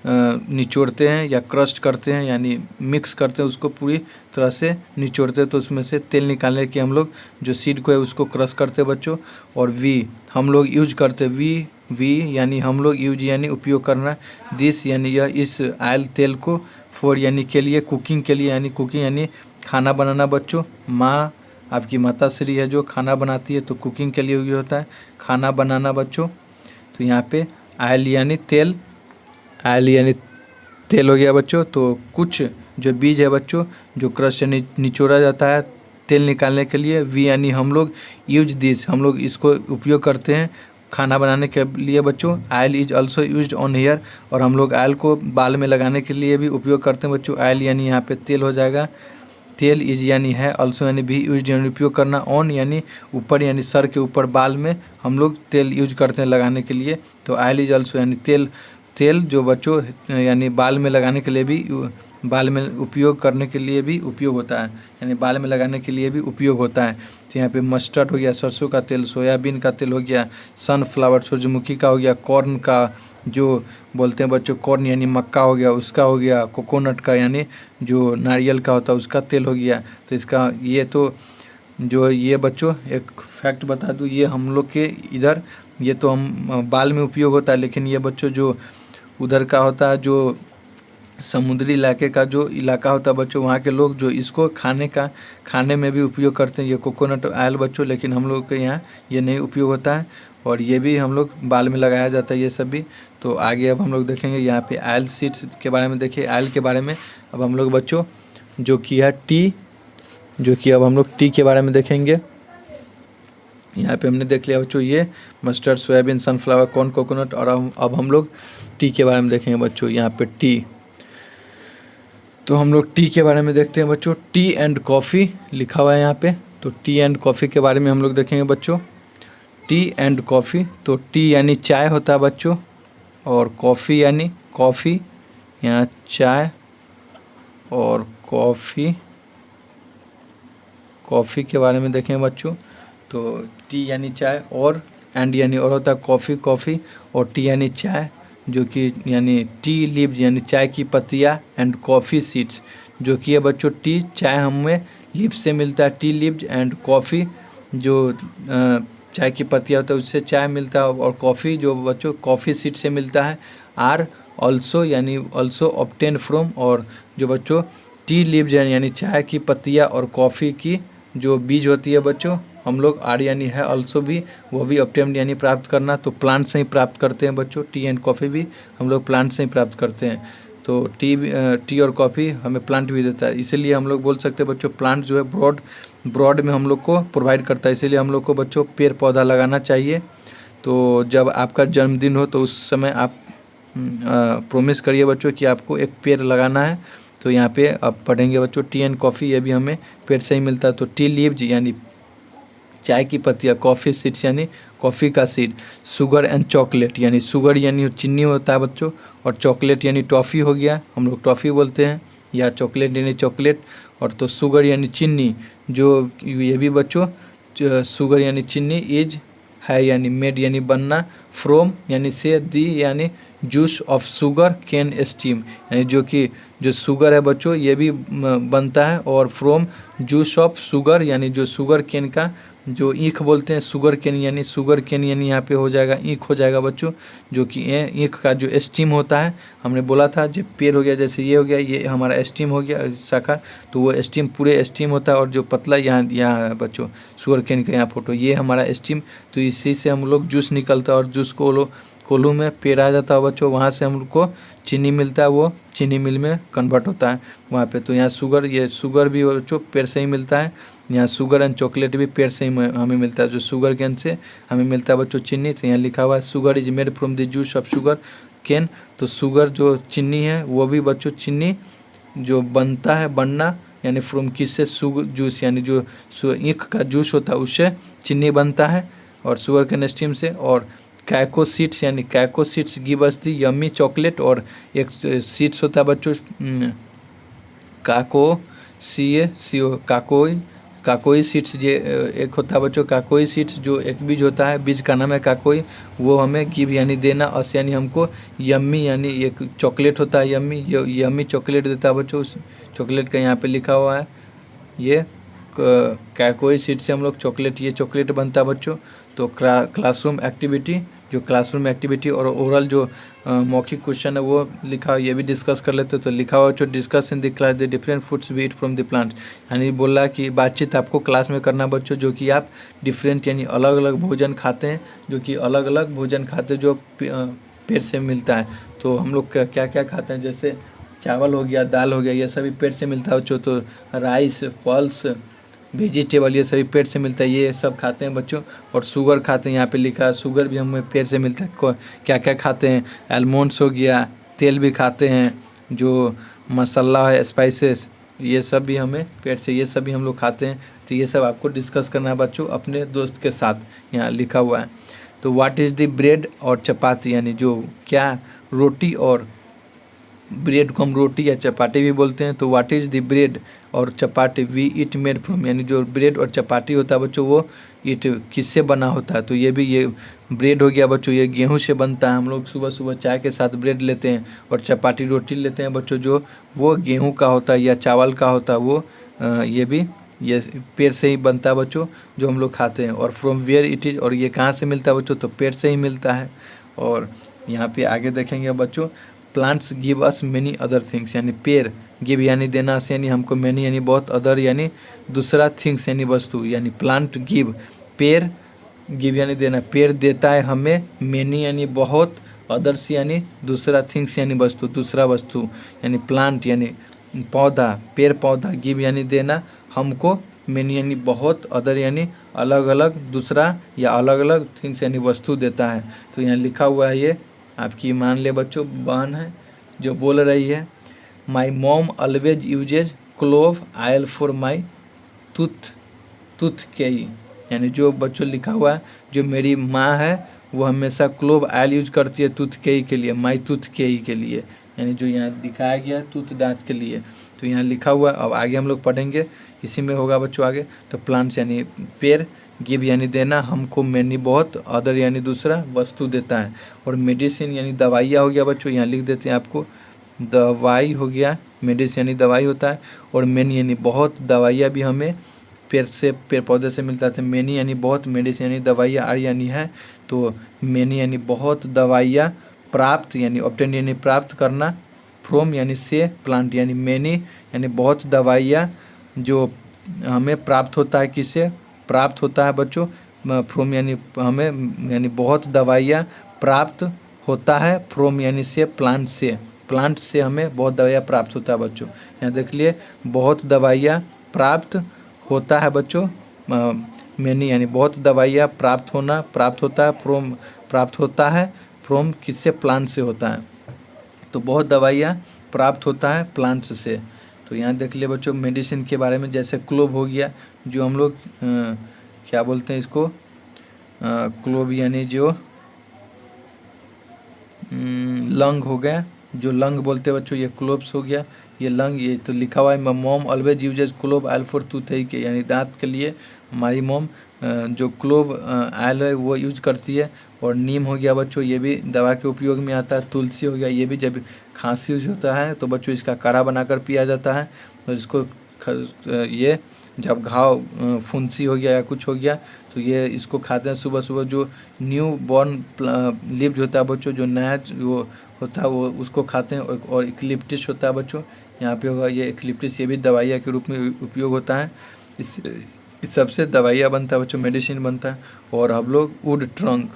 निचोड़ते हैं या क्रस्ट करते हैं यानी मिक्स करते हैं, उसको पूरी तरह से निचोड़ते हैं तो उसमें से तेल निकालने के हम लोग जो सीड को है उसको क्रश करते हैं बच्चों। और वी हम लोग यूज करते हैं, वी यानी हम लोग, यूज यानी उपयोग करना, दिस यानी यह, इस आयल तेल को, फॉर यानी के लिए, कुकिंग के लिए यानी कुकिंग यानी खाना बनाना बच्चों। माँ आपकी माता श्री है जो खाना बनाती है तो कुकिंग के लिए ये होता है खाना बनाना बच्चों। तो यहाँ पे आयल यानी तेल, आयल यानी तेल हो गया बच्चों। तो कुछ जो बीज है बच्चों जो क्रश यानी निचोड़ा जाता है तेल निकालने के लिए। वी यानी हम लोग, यूज दिस हम लोग इसको उपयोग करते हैं खाना बनाने के लिए बच्चों। Oil is also use on hair, और हम लोग आयल को बाल में लगाने के लिए भी उपयोग करते हैं बच्चों। आयल यानी यहाँ पे तेल हो जाएगा, तेल इज यानी है, ऑल्सो यानी भी यूज यानी उपयोग करना, ऑन यानी ऊपर यानी सर के ऊपर बाल में हम लोग तेल यूज करते हैं लगाने के लिए। तो आयल इज ऑल्सो यानी तेल, तेल जो बच्चों यानी बाल में लगाने के लिए भी, बाल में उपयोग करने के लिए भी उपयोग होता है, यानी बाल में लगाने के लिए भी उपयोग होता है। तो यहाँ पे मस्टर्ड हो गया सरसों का तेल, सोयाबीन का तेल हो गया, सनफ्लावर सूरजमुखी का हो गया, कॉर्न का जो बोलते हैं बच्चों कॉर्न यानी मक्का हो गया उसका हो गया, कोकोनट का यानी जो नारियल का होता है उसका तेल हो गया। तो इसका ये तो जो ये बच्चों एक फैक्ट बता दूँ, ये हम लोग के इधर ये तो हम बाल में उपयोग होता है, लेकिन ये बच्चों जो उधर का होता है जो समुद्री इलाके का जो इलाका होता है बच्चों वहाँ के लोग जो इसको खाने में भी उपयोग करते हैं ये कोकोनट ऑयल बच्चों, लेकिन हम लोग के यहाँ ये नहीं उपयोग होता है और ये भी हम लोग बाल में लगाया जाता है ये सब भी। तो आगे अब हम लोग देखेंगे यहाँ पे ऑयल सीड्स के बारे में। देखिए ऑयल के बारे में अब हम लोग बच्चों जो कि है टी, जो कि अब हम लोग टी के बारे में देखेंगे। यहाँ पे हमने देख लिया बच्चों ये mustard, soybean, sunflower, corn, coconut, और अब हम लोग टी के बारे में देखेंगे बच्चों। यहाँ पे टी, तो हम लोग टी के बारे में देखते हैं बच्चों। टी एंड कॉफ़ी लिखा हुआ है यहाँ पे, तो टी एंड कॉफ़ी के बारे में हम लोग देखेंगे बच्चों। टी एंड कॉफ़ी, तो टी यानी चाय होता है बच्चों, और कॉफ़ी यानी कॉफ़ी, यहाँ चाय और कॉफ़ी, कॉफ़ी के बारे में देखेंगे बच्चों। तो टी यानी चाय और एंड यानी और होता है कॉफ़ी, कॉफ़ी और टी यानी चाय, जो कि यानी टी लीव्स यानी चाय की पत्तियाँ, एंड कॉफ़ी सीड्स जो कि है बच्चों टी चाय हमें लीव्स से मिलता है, टी लीव्स, एंड कॉफ़ी जो चाय की पत्तियाँ होता है उससे चाय मिलता है, और कॉफ़ी जो बच्चों कॉफ़ी सीड से मिलता है। आर ऑल्सो यानी ऑल्सो ऑब्टेन फ्रॉम, और जो बच्चों टी लीव्स यानी चाय की पत्तियाँ और कॉफ़ी की जो बीज होती है बच्चों हम लोग आर यानी है ऑल्सो भी, वो भी ऑब्टेन यानी प्राप्त करना, तो प्लांट से ही प्राप्त करते हैं बच्चों। टी एंड कॉफ़ी भी हम लोग प्लांट से ही प्राप्त करते हैं। तो टी और कॉफ़ी हमें प्लांट भी देता है। इसीलिए हम लोग बोल सकते हैं बच्चों प्लांट जो है ब्रॉड में हम लोग को प्रोवाइड करता है। इसीलिए हम लोग को बच्चों पेड़ पौधा लगाना चाहिए। तो जब आपका जन्मदिन हो तो उस समय आप प्रोमिस करिए बच्चों कि आपको एक पेड़ लगाना है। तो यहाँ पे आप पढ़ेंगे बच्चों टी एंड कॉफ़ी, ये भी हमें पेड़ से ही मिलता है। तो टी लीव्स यानी चाय की पत्तियाँ, कॉफ़ी सीड्स यानी कॉफ़ी का सीड, शुगर एंड चॉकलेट यानी शुगर यानी चीनी होता है बच्चों, और चॉकलेट यानी टॉफ़ी हो गया, हम लोग टॉफ़ी बोलते हैं, या चॉकलेट यानी चॉकलेट। और तो शुगर यानी चीनी, जो ये भी बच्चों शुगर यानी चीनी, इज है यानी मेड यानी बनना, फ्रोम यानी से, दी यानी juice of sugar cane steam यानी जो शुगर है बच्चों ये भी बनता है, और फ्रोम जूस ऑफ शुगर यानी जो शुगर कैन का जो ईख बोलते हैं, शुगर कैन यानी यहाँ पे हो जाएगा ईख हो जाएगा बच्चों, जो कि ईख का जो स्टीम होता है, हमने बोला था जब पेड़ हो गया जैसे ये हो गया, ये हमारा स्टीम हो गया शाखा, तो वो स्टीम पूरे स्टीम होता है। और जो पतला यहाँ बच्चों शुगर कैन का यहाँ फोटो, ये हमारा स्टीम, तो इसी से हम लोग जूस निकलता है, और जूस को कोल्हू में पेड़ आ जाता है बच्चों, वहाँ से हम लोग को चीनी मिलता है, वो चीनी मिल में कन्वर्ट होता है वहाँ पे। तो यहाँ शुगर भी बच्चों पेड़ से ही मिलता है। यहाँ शुगर एंड चॉकलेट भी पेड़ से ही हमें मिलता है, जो शुगर कैन से हमें मिलता है बच्चों चीनी। तो यहाँ लिखा हुआ है sugar is made from the juice of sugar cane. तो शुगर जो चीनी है वो भी बच्चों चीनी जो बनता है, बनना यानी फ्रॉम किससे, शुगर जूस यानी जो ईख का जूस होता है उससे चीनी बनता है, और शुगर कैन स्टीम से। और कैको सीड्स यानी कैको सीड्स गिव अस दी यम्मी चॉकलेट, और एक सीड्स होता है बच्चों काकोई सीड्स, ये एक होता है बच्चों काकोई सीड्स, जो एक बीज होता है, बीज का नाम है काकोई, वो हमें गिव यानी देना, अस यानी हमको, यम्मी यानी एक चॉकलेट होता है यम्मी चॉकलेट देता है बच्चों। उस चॉकलेट का यहाँ पे लिखा हुआ है, ये काकोई सीड से हम लोग चॉकलेट, ये चॉकलेट बनता है बच्चों। तो क्लासरूम एक्टिविटी और ओरल जो मौखिक क्वेश्चन है वो लिखा, ये भी डिस्कस कर लेते हैं। तो लिखा हुआ जो discuss in the class the different foods we eat from the plant, यानी बोला कि बातचीत आपको क्लास में करना बच्चों, जो कि आप डिफरेंट यानी अलग अलग भोजन खाते हैं, जो पेड़ से मिलता है। तो हम लोग क्या क्या खाते हैं, जैसे चावल हो गया, दाल हो गया, ये सभी पेड़ से मिलता है बच्चों। तो राइस, फल्स, वेजिटेबल ये सभी पेड़ से मिलता है, ये सब खाते हैं बच्चों। और शुगर खाते हैं, यहाँ पे लिखा है शुगर भी हमें पेड़ से मिलता है। क्या क्या खाते हैं, आलमंड्स हो गया, तेल भी खाते हैं, जो मसाला है, स्पाइसेस, ये सब भी हमें पेड़ से, ये सब भी हम लोग खाते हैं। तो ये सब आपको डिस्कस करना है बच्चों अपने दोस्त के साथ, यहाँ लिखा हुआ है। तो व्हाट इज़ द ब्रेड और चपाती, यानी जो क्या रोटी और ब्रेड को हम रोटी या चपाटी भी बोलते हैं। तो व्हाट इज़ द ब्रेड और chapati we eat made from, यानी जो ब्रेड और चपाटी होता है बच्चों वो ईट किससे बना होता है। तो ये ब्रेड हो गया बच्चों, ये गेहूं से बनता है। हम लोग सुबह सुबह चाय के साथ ब्रेड लेते हैं, और चपाटी रोटी लेते हैं बच्चों, जो वो गेहूं का होता है या चावल का होता है। वो ये पेड़ से ही बनता है बच्चों, जो हम लोग खाते हैं। और फ्रॉम वेयर इट इज़, और ये कहाँ से मिलता है बच्चों, तो पेड़ से ही मिलता है। और यहाँ पे आगे देखेंगे बच्चों, plants give us many other things, यानी पेड़ गिव यानी देना से, यानी हमको मैनी यानी बहुत, अदर यानी दूसरा, थिंग्स यानी वस्तु, यानी प्लांट गिव, पेड़ गिव यानी देना, पेड़ देता है हमें, मैनी यानी बहुत, अदर्स यानी दूसरा, थिंग्स यानी वस्तु, दूसरा वस्तु, यानी प्लांट यानी पौधा, पेड़ पौधा, गिव यानी देना हमको, मैनी यानी बहुत, अदर यानी अलग अलग, दूसरा या अलग अलग, थिंग्स यानी वस्तु देता है। तो यहाँ लिखा हुआ है, ये आपकी मान ले बच्चों बहन है जो बोल रही है, my mom always uses clove oil for my toothache, यानी जो बच्चों लिखा हुआ है, जो मेरी माँ है वो हमेशा क्लोव ऑयल यूज करती है टूथ केई के लिए, माई टूथ केई के लिए, यानी जो यहाँ दिखाया गया है टूथ दांत के लिए। तो यहाँ लिखा हुआ है, अब आगे हम लोग पढ़ेंगे, इसी में होगा बच्चों आगे। तो प्लांट्स यानी पेड़, गिव यानी देना हमको, मैनी बहुत, अदर यानी दूसरा, वस्तु देता है। और मेडिसिन यानी दवाइयाँ हो गया बच्चों, यहाँ लिख देते हैं आपको, दवाई हो गया, मेडिसिन यानी दवाई होता है। और मैनी यानी बहुत, दवाइयाँ भी हमें पेड़ पौधे से मिलता है। मैनी यानी बहुत, मेडिसिन यानी दवाइयाँ, आर यानी है। तो मैनी यानी बहुत दवाइयाँ, प्राप्त यानी ऑब्टेन यानी प्राप्त करना, फ्रॉम यानी से, प्लांट यानी मैनी यानी बहुत दवाइयाँ जो हमें प्राप्त होता है, किससे प्राप्त होता है बच्चों, फ्रॉम यानी हमें, यानी बहुत दवाइयाँ प्राप्त होता है, फ्रॉम यानी से, प्लांट से, प्लांट से हमें बहुत दवाइयाँ प्राप्त होता है बच्चों। यहाँ देख लिए बहुत दवाइयाँ प्राप्त होता है बच्चों, मैनी यानी बहुत दवाइयाँ प्राप्त होता है फ्रॉम किससे, प्लांट से होता है। तो बहुत दवाइयाँ प्राप्त होता है प्लांट्स से। तो यहाँ देख लिए बच्चों मेडिसिन के बारे में, जैसे क्लोव हो गया, जो हम लोग क्या बोलते हैं इसको, क्लोव यानी जो लंग हो गया, जो लंग बोलते हैं बच्चों, ये क्लोव्स हो गया, ये लंग। ये तो लिखा हुआ है mom always uses clove oil for toothache, यानी दांत के लिए हमारी मॉम जो क्लोव ऑयल है वो यूज करती है। और नीम हो गया बच्चों, ये भी दवा के उपयोग में आता है। तुलसी हो गया, ये भी जब खांसी यूज होता है तो बच्चों इसका काढ़ा बनाकर पिया जाता है। और इसको ये जब घाव फुंसी हो गया या कुछ हो गया तो ये इसको खाते हैं सुबह सुबह। जो न्यू बॉर्न लिव्स होता है बच्चों, जो नया वो होता है वो उसको खाते हैं। और इक्लिप्टिस होता है बच्चों, यहाँ पे होगा ये इक्लिप्टिस, ये भी दवाइयाँ के रूप में उपयोग होता है। इस सबसे दवाइयाँ बनता है बच्चों, मेडिसिन बनता है। और हम लोग वुड ट्रंक,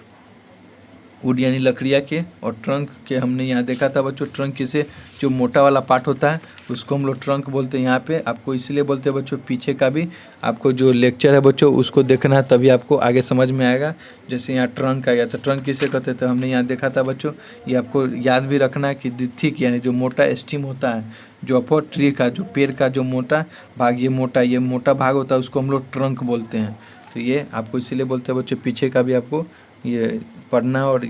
वुड यानी लकड़ियाँ के, और ट्रंक के हमने यहाँ देखा था बच्चों, ट्रंक किसे, जो मोटा वाला पार्ट होता है उसको हम लोग ट्रंक बोलते हैं। यहाँ पे आपको इसलिए बोलते हैं बच्चों, पीछे का भी आपको जो लेक्चर है बच्चों उसको देखना है, तभी आपको आगे समझ में आएगा। जैसे यहाँ ट्रंक आ गया, तो ट्रंक किसे कहते थे हमने यहाँ देखा था बच्चों। ये आपको याद भी रखना है कि थिक यानी जो मोटा स्टीम होता है, जो अपर ट्री का, जो पेड़ का जो मोटा भाग, ये मोटा भाग होता है, उसको हम लोग ट्रंक बोलते हैं। तो ये आपको इसीलिए बोलते हैं बच्चों, पीछे का भी आपको ये पढ़ना और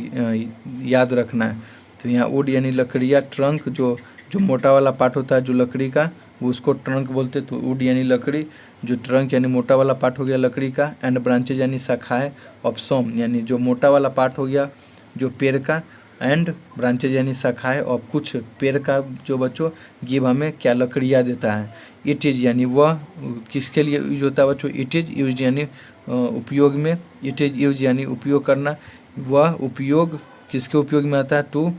याद रखना है। तो यहाँ वुड यानी लकड़ियाँ, ट्रंक जो मोटा वाला पार्ट होता है जो लकड़ी का, वो उसको ट्रंक बोलते। तो वुड यानी लकड़ी, जो ट्रंक यानी मोटा वाला पार्ट हो गया लकड़ी का, एंड ब्रांचेज यानी शाखाएं ऑफ सॉम, यानी जो मोटा वाला पार्ट हो गया जो पेड़ का, एंड ब्रांचेज यानी शाखाएं और कुछ पेड़ का जो बच्चों गिव हमें क्या, लकड़ियाँ देता है। इट इज़ यानी वह किसके लिए यूज होता है बच्चों, इट इज़ यूज यानी उपयोग में, इट इज़ यूज यानी उपयोग करना, वह उपयोग किसके उपयोग में आता है, टू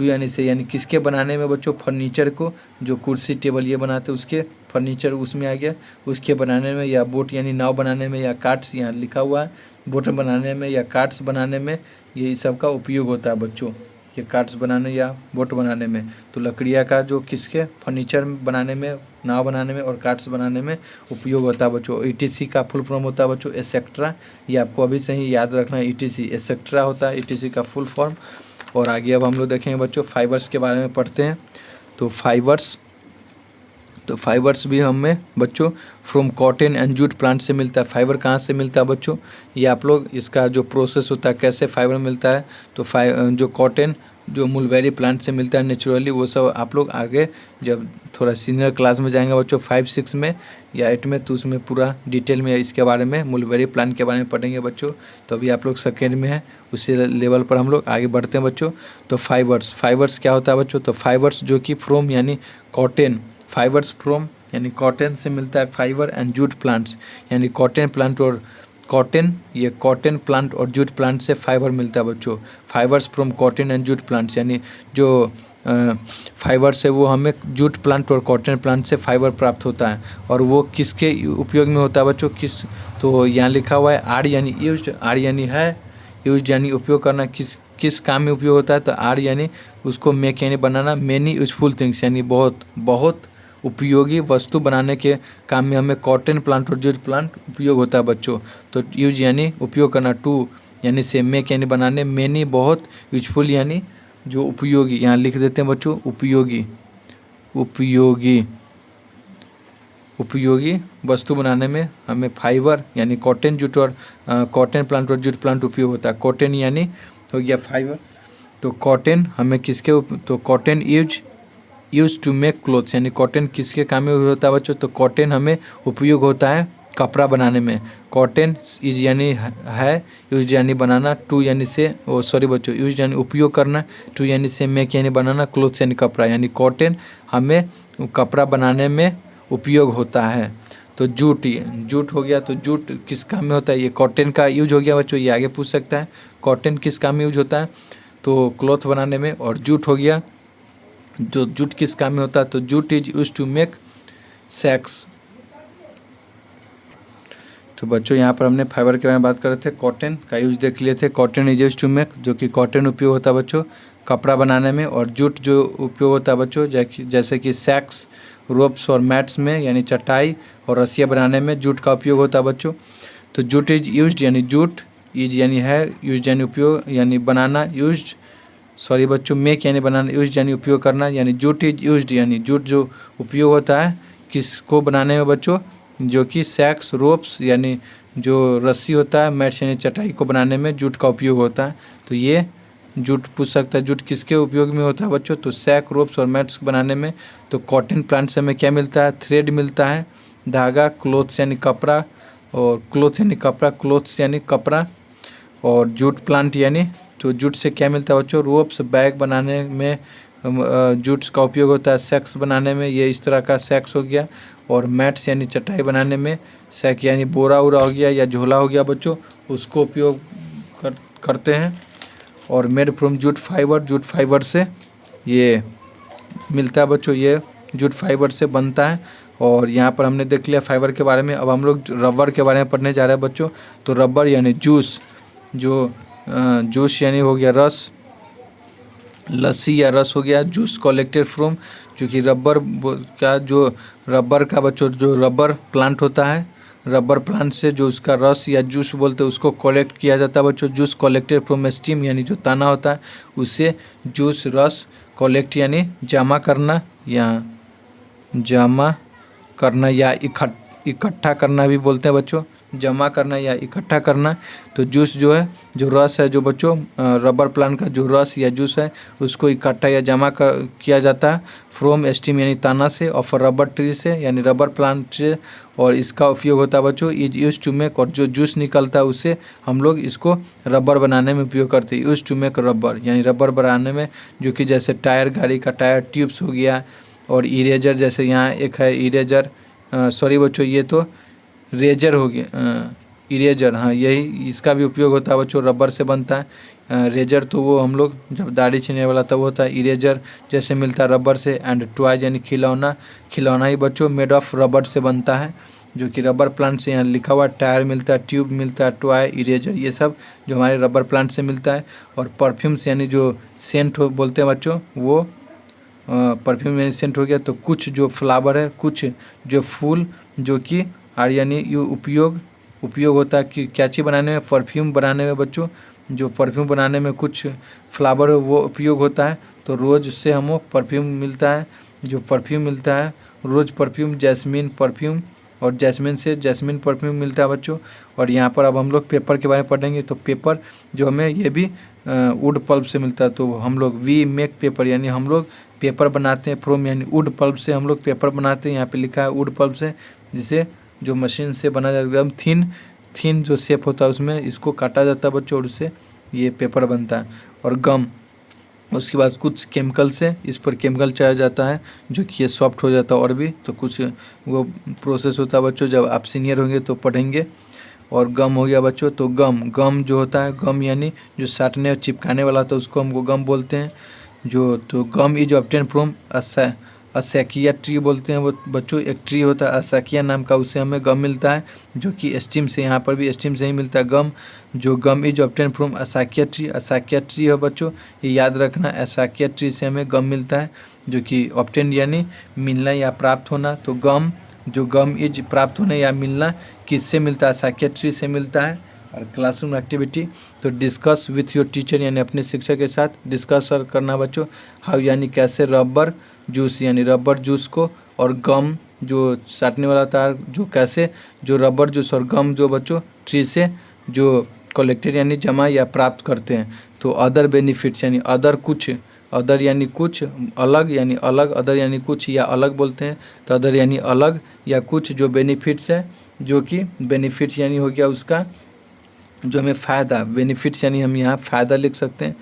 यानी से, यानी किसके बनाने में बच्चों, फर्नीचर को, जो कुर्सी टेबल ये बनाते हैं उसके फर्नीचर उसमें आ गया, उसके बनाने में, या बोट यानी नाव बनाने में, या कार्ड्स यहाँ लिखा हुआ है, बोट बनाने में या कार्ड्स बनाने में, ये सब का उपयोग होता है बच्चों, ये कार्ड्स बनाने या बोट बनाने में। तो लकड़ियाँ का जो किसके, फर्नीचर बनाने में, नाव बनाने में और कार्ड्स बनाने में उपयोग होता है बच्चों। ईटीसी का फुल फॉर्म होता है बच्चों एसेक्ट्रा, ये आपको अभी से ही याद रखना है, ईटीसी एसेक्ट्रा होता है ईटीसी का फुल फॉर्म। और आगे अब हम लोग देखेंगे बच्चों फाइबर्स के बारे में पढ़ते हैं। तो फाइबर्स भी हमें बच्चों from cotton and jute plant से मिलता है। फाइबर कहाँ से मिलता है बच्चों, ये आप लोग इसका जो प्रोसेस होता है कैसे फाइबर मिलता है, तो जो कॉटन जो मुलबेरी प्लांट से मिलता है नेचुरली, वो सब आप लोग आगे जब थोड़ा सीनियर क्लास में जाएंगे बच्चों 5, 6 में या 8 में, तो उसमें पूरा डिटेल में इसके बारे में, मुलबेरी प्लांट के बारे में पढ़ेंगे बच्चों। तो अभी आप लोग सेकेंड में है, उसी लेवल पर हम लोग आगे बढ़ते हैं बच्चों। तो फाइबर्स क्या होता है बच्चों, तो फाइबर्स जो कि फ्रॉम यानी कॉटन, फाइबर्स फ्रॉम यानी कॉटन से मिलता है फाइबर, एंड जूट प्लांट्स यानी कॉटन प्लांट और ये कॉटन प्लांट और जूट प्लांट से फाइबर मिलता है बच्चों। Fibres from cotton and jute plants यानी जो फाइबर्स है वो हमें जूट प्लांट और कॉटन प्लांट से फाइबर प्राप्त होता है। और वो किसके उपयोग में होता है बच्चों, तो यहाँ लिखा हुआ है आर यानी यूज, आर यानी है, यूज यानी उपयोग करना, किस काम में उपयोग होता है, तो आर यानी उसको मेक यानी बनाना, मेनी यूजफुल थिंग्स यानी बहुत उपयोगी वस्तु बनाने के काम में हमें कॉटन प्लांट और जूट प्लांट उपयोग होता है बच्चों। तो यूज यानी उपयोग करना, टू यानी से, मेक यानी बनाने, मेनी बहुत, यूजफुल यानी जो उपयोगी, यहाँ लिख देते हैं बच्चों उपयोगी वस्तु बनाने में हमें फाइबर यानी कॉटन जूट और कॉटन प्लांट और जूट प्लांट उपयोग होता है। कॉटन यानी हो गया फाइबर, तो कॉटन हमें किसके, तो cotton use to make clothes यानी कॉटन किसके काम में होता है बच्चों, तो कॉटन हमें उपयोग होता है कपड़ा बनाने में। कॉटन इज यानी है, यूज यानी बनाना, टू यानी से, सॉरी बच्चों, यूज यानी उपयोग करना, टू यानी से, मेक यानी बनाना, क्लोथ्स यानी कपड़ा, यानी कॉटन हमें कपड़ा बनाने में उपयोग होता है। तो जूट हो गया, तो जूट किस काम में होता है, ये कॉटन का यूज हो गया बच्चों, ये आगे पूछ सकता है कॉटन किस काम में यूज होता है, तो क्लॉथ बनाने में। और जूट हो गया, जो जूट किस काम में होता है, तो jute is use to make sacks. तो बच्चों यहाँ पर हमने फाइबर के बारे में बात कर रहे थे, कॉटन का यूज देख लिए थे, cotton is use to make, जो कि कॉटन उपयोग होता है बच्चों कपड़ा बनाने में, और जूट जो उपयोग होता है बच्चों जैसे कि सैक्स, रोप्स और मैट्स में यानी चटाई और रस्सियाँ बनाने में जूट का उपयोग होता है बच्चों। तो जूट इज यूज्ड यानी जूट इज यानी है, यूज्ड यानी उपयोग यानी बनाना, यूज्ड सॉरी बच्चों मेक यानी बनाना, यूज्ड यानी उपयोग करना, यानी जूट इज यूज्ड यानी जूट जो उपयोग होता है किसको बनाने में बच्चों, जो कि सैक्स, रोप्स यानी जो रस्सी होता है, मैट्स यानी चटाई को बनाने में जूट का उपयोग होता है। तो ये जूट पूछ सकता है जूट किसके उपयोग में होता है बच्चों, तो सैक, रोप्स और मैट्स बनाने में। तो कॉटन प्लांट से हमें क्या मिलता है, थ्रेड मिलता है, धागा, क्लोथ्स यानी कपड़ा, और क्लोथ यानी कपड़ा, क्लोथ्स यानी कपड़ा, और जूट प्लांट यानी तो जूट से क्या मिलता है बच्चों, रोप्स, बैग बनाने में जूट का उपयोग होता है, सैक्स बनाने में ये इस तरह का सैक्स हो गया, और मैट्स यानी चटाई बनाने में, सैक यानी बोरा उरा हो गया या झोला हो गया बच्चों, उसको उपयोग करते हैं। और made from jute fibre, jute fibre से ये मिलता है बच्चों, ये जूट फाइबर से बनता है। और यहाँ पर हमने देख लिया फाइबर के बारे में। अब हम लोग रबर के बारे में पढ़ने जा रहे हैं बच्चों। तो रबर यानी जूस, जो जूस यानी हो गया रस, लस्सी या रस हो गया, जूस कलेक्टेड फ्रॉम, जो कि रबर का जो रबर का बच्चों जो रबर प्लांट होता है, रबर प्लांट से जो उसका रस या जूस बोलते हैं उसको कलेक्ट किया जाता है बच्चों। जूस कलेक्टेड फ्रॉम स्टीम यानी जो तना होता है उससे जूस रस कलेक्ट यानी जमा करना या इकट्ठा करना भी बोलते हैं बच्चों, जमा करना या इकट्ठा करना। तो जूस जो है, जो रस है जो बच्चों रबर प्लांट का जो रस या जूस है उसको इकट्ठा या जमा किया जाता है फ्रॉम स्टीम यानी तना से, और फॉर रबर ट्री से यानी रबर प्लांट से। और इसका उपयोग होता है बच्चों इज यूज टू मेक, और जो जूस निकलता है उससे हम लोग इसको रबर बनाने में उपयोग करते हैं। यूज टू मेक रबर यानी रबर बनाने में, जो कि जैसे टायर, गाड़ी का टायर, ट्यूब्स हो गया, और इरेजर जैसे यहाँ एक है इरेजर, सॉरी बच्चों ये तो रेजर हो गया, इरेजर, हाँ यही इसका भी उपयोग होता है बच्चों, रबर से बनता है। रेजर तो वो हम लोग जब दाढ़ी छीलने वाला तब होता है, इरेजर जैसे मिलता है रबर से। एंड टॉय यानी खिलौना, खिलौना ही बच्चों मेड ऑफ रबर से बनता है, जो कि रबर प्लांट से यहाँ लिखा हुआ टायर मिलता है, ट्यूब मिलता है, टॉय, इरेजर ये सब जो हमारे रबर प्लांट से मिलता है। और परफ्यूम्स यानी जो सेंट हो बोलते हैं बच्चों, वो परफ्यूम यानी सेंट हो गया। तो कुछ जो फ्लावर है, कुछ जो फूल जो कि और यानी ये उपयोग होता है कि क्या चीज़ बनाने में, परफ्यूम बनाने में बच्चों, जो परफ्यूम बनाने में कुछ फ्लावर वो उपयोग होता है। तो रोज़ से हमें परफ्यूम मिलता है, जो परफ्यूम मिलता है रोज़ परफ्यूम, जैस्मिन परफ्यूम, और जैस्मिन से जैस्मिन परफ्यूम मिलता है बच्चों। और यहाँ पर अब हम लोग पेपर के बारे में पढ़ेंगे। तो पेपर जो हमें ये भी वुड पल्प से मिलता है। तो हम लोग वी मेक पेपर यानी हम लोग पेपर बनाते हैं फ्रॉम यानी वुड पल्प से हम लोग पेपर बनाते हैं। यहाँ पे लिखा है वुड पल्प से, जिसे जो मशीन से बना जाता है, एकदम थिन जो शेप होता है उसमें इसको काटा जाता है बच्चों, और उससे ये पेपर बनता है। और गम, उसके बाद कुछ केमिकल से इस पर केमिकल चढ़ाया जाता है जो कि ये सॉफ्ट हो जाता है। और भी तो कुछ वो प्रोसेस होता है बच्चों, जब आप सीनियर होंगे तो पढ़ेंगे। और गम हो गया बच्चों। तो गम जो होता है, गम यानी जो साटने और चिपकाने वाला होता है उसको हमको गम बोलते हैं। तो गम इज ऑब्टेन फ्रॉम असैकिया ट्री बोलते हैं वो बच्चों, एक ट्री होता है असैकिया नाम का, उससे हमें गम मिलता है, जो कि स्टीम से, यहाँ पर भी स्टीम से ही मिलता है गम। जो गम इज ऑब्टेन फ्रॉम असैकिया ट्री, असैकिया ट्री है बच्चों, ये याद रखना, असैकिया ट्री से हमें गम मिलता है, जो कि ऑब्टेन यानी मिलना या प्राप्त होना। तो गम इज प्राप्त होना या मिलना किससे मिलता है, असैकिया ट्री से मिलता है। और क्लासरूम एक्टिविटी, तो डिस्कस विथ योर टीचर यानी अपने शिक्षक के साथ डिस्कस करना बच्चों। हाउ यानी कैसे, रबर जूस यानी रबर जूस को, और गम जो साटने वाला तार जो कैसे, जो रबर जूस और गम जो बच्चों ट्री से जो कलेक्टेड यानी जमा या प्राप्त करते हैं। तो अदर बेनिफिट्स यानी अदर कुछ, अदर यानी कुछ, अलग यानी अलग, अदर यानी कुछ या अलग बोलते हैं। तो अदर यानी अलग या कुछ जो बेनिफिट्स है, जो कि बेनिफिट्स यानी हो गया उसका जो हमें फ़ायदा, बेनिफिट्स यानी हम यहाँ फ़ायदा लिख सकते हैं,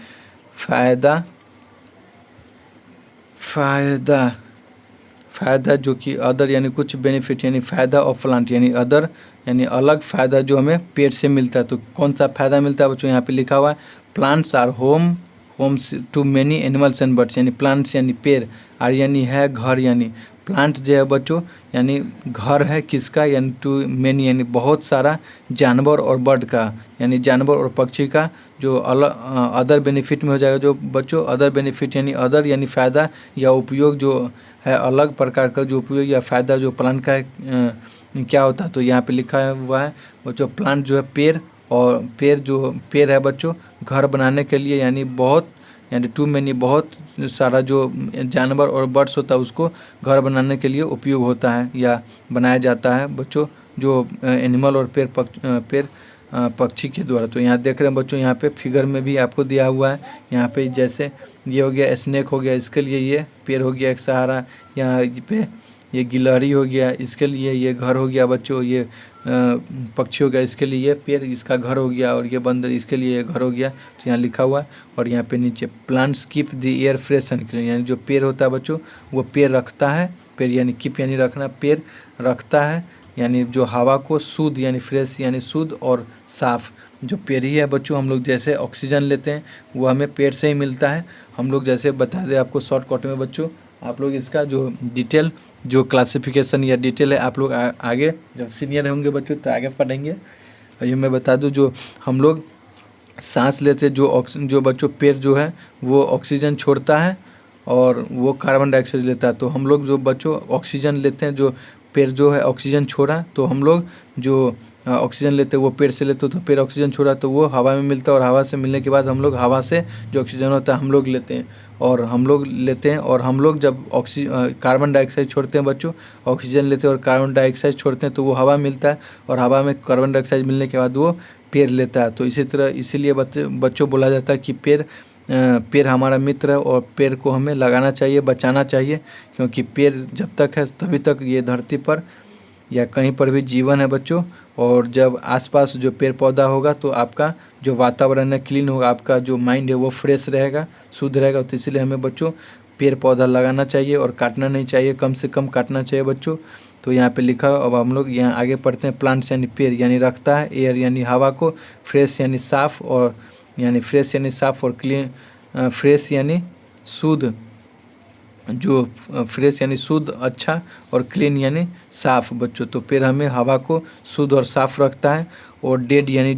फ़ायदा जो कि अदर यानी कुछ, बेनिफिट यानी फ़ायदा, और प्लांट यानी अदर यानी अलग फ़ायदा जो हमें पेड़ से मिलता है। तो कौन सा फ़ायदा मिलता है बच्चों, यहाँ पे लिखा हुआ है plants are homes to many animals and birds, यानी प्लांट्स यानी पेड़, आर यानी है घर, यानी प्लांट जो है बच्चों यानी घर है किसका, यानी टू मेनी यानी बहुत सारा जानवर और बर्ड का, यानी जानवर और पक्षी का जो अदर बेनिफिट में हो जाएगा। जो बच्चों अदर बेनिफिट यानी अदर यानी फ़ायदा या उपयोग जो है, अलग प्रकार का जो उपयोग या फ़ायदा जो प्लांट का है क्या होता है। तो यहाँ पे लिखा हुआ है बच्चों प्लांट जो है पेड़, और पेड़ है बच्चों घर बनाने के लिए, यानी बहुत यानी टू मेनी बहुत सारा जो जानवर और बर्ड्स होता है उसको घर बनाने के लिए उपयोग होता है या बनाया जाता है बच्चों, जो एनिमल और पेड़ पक्षी के द्वारा। तो यहाँ देख रहे हैं बच्चों, यहाँ पे फिगर में भी आपको दिया हुआ है। यहाँ पे जैसे ये हो गया स्नेक हो गया, इसके लिए ये पेड़ हो गया एक सहारा। यहाँ पे ये गिलहरी हो गया, इसके लिए ये घर हो गया बच्चों। ये पक्षी हो गया, इसके लिए ये पेड़ इसका घर हो गया। और ये बंदर, इसके लिए ये घर हो गया। तो यहाँ लिखा हुआ है। और यहाँ पे नीचे plants keep the air fresh and clean, यानी जो पेड़ होता है बच्चों वो पेड़ रखता है, पेड़ यानी कीप यानी रखना, पेड़ रखता है यानी जो हवा को शुद्ध यानी फ्रेश यानी शुद्ध और साफ़। जो पेड़ ही है बच्चों, हम लोग जैसे ऑक्सीजन लेते हैं वो हमें पेड़ से ही मिलता है। हम लोग जैसे बता दें आपको शॉर्टकट में बच्चों, आप लोग इसका जो डिटेल जो क्लासिफिकेशन या डिटेल है आप लोग आगे जब सीनियर होंगे बच्चों तो आगे पढ़ेंगे। ये मैं बता दूं, जो हम लोग सांस लेते जो बच्चों पेड़ जो है वो ऑक्सीजन छोड़ता है और वो कार्बन डाइऑक्साइड लेता है। तो हम लोग जो बच्चों ऑक्सीजन लेते हैं, जो पेड़ जो है ऑक्सीजन छोड़ा, तो हम लोग जो ऑक्सीजन लेते हैं वो पेड़ से लेते हो, तो पेड़ ऑक्सीजन छोड़ा तो वो हवा में मिलता है। और हवा से मिलने के बाद हम लोग हवा से जो ऑक्सीजन होता है हम लोग लेते हैं, और हम लोग जब कार्बन डाइऑक्साइड छोड़ते हैं बच्चों, ऑक्सीजन लेते हैं और कार्बन डाइऑक्साइड छोड़ते हैं तो वो हवा मिलता है, और हवा में कार्बन डाइऑक्साइड मिलने के बाद वो पेड़ लेता है। तो इसी तरह इसीलिए बच्चों बोला जाता है कि पेड़ हमारा मित्र है, और पेड़ को हमें लगाना चाहिए, बचाना चाहिए, क्योंकि पेड़ जब तक है तभी तक ये धरती पर या कहीं पर भी जीवन है बच्चों। और जब आसपास जो पेड़ पौधा होगा तो आपका जो वातावरण है क्लीन होगा, आपका जो माइंड है वो फ्रेश रहेगा, शुद्ध रहेगा। तो इसलिए हमें बच्चों पेड़ पौधा लगाना चाहिए और काटना नहीं चाहिए, कम से कम काटना चाहिए बच्चों। तो यहाँ पे लिखा। अब हम लोग यहाँ आगे पढ़ते हैं। प्लांट्स यानी पेड़ यानी रखता है, एयर यानी हवा को, फ्रेश यानी साफ़ और क्लीन, फ्रेश यानी शुद्ध, जो फ्रेश यानी शुद्ध अच्छा, और क्लीन यानी साफ़ बच्चों। तो पेड़ हमें हवा को शुद्ध और साफ़ रखता है। और डेड यानी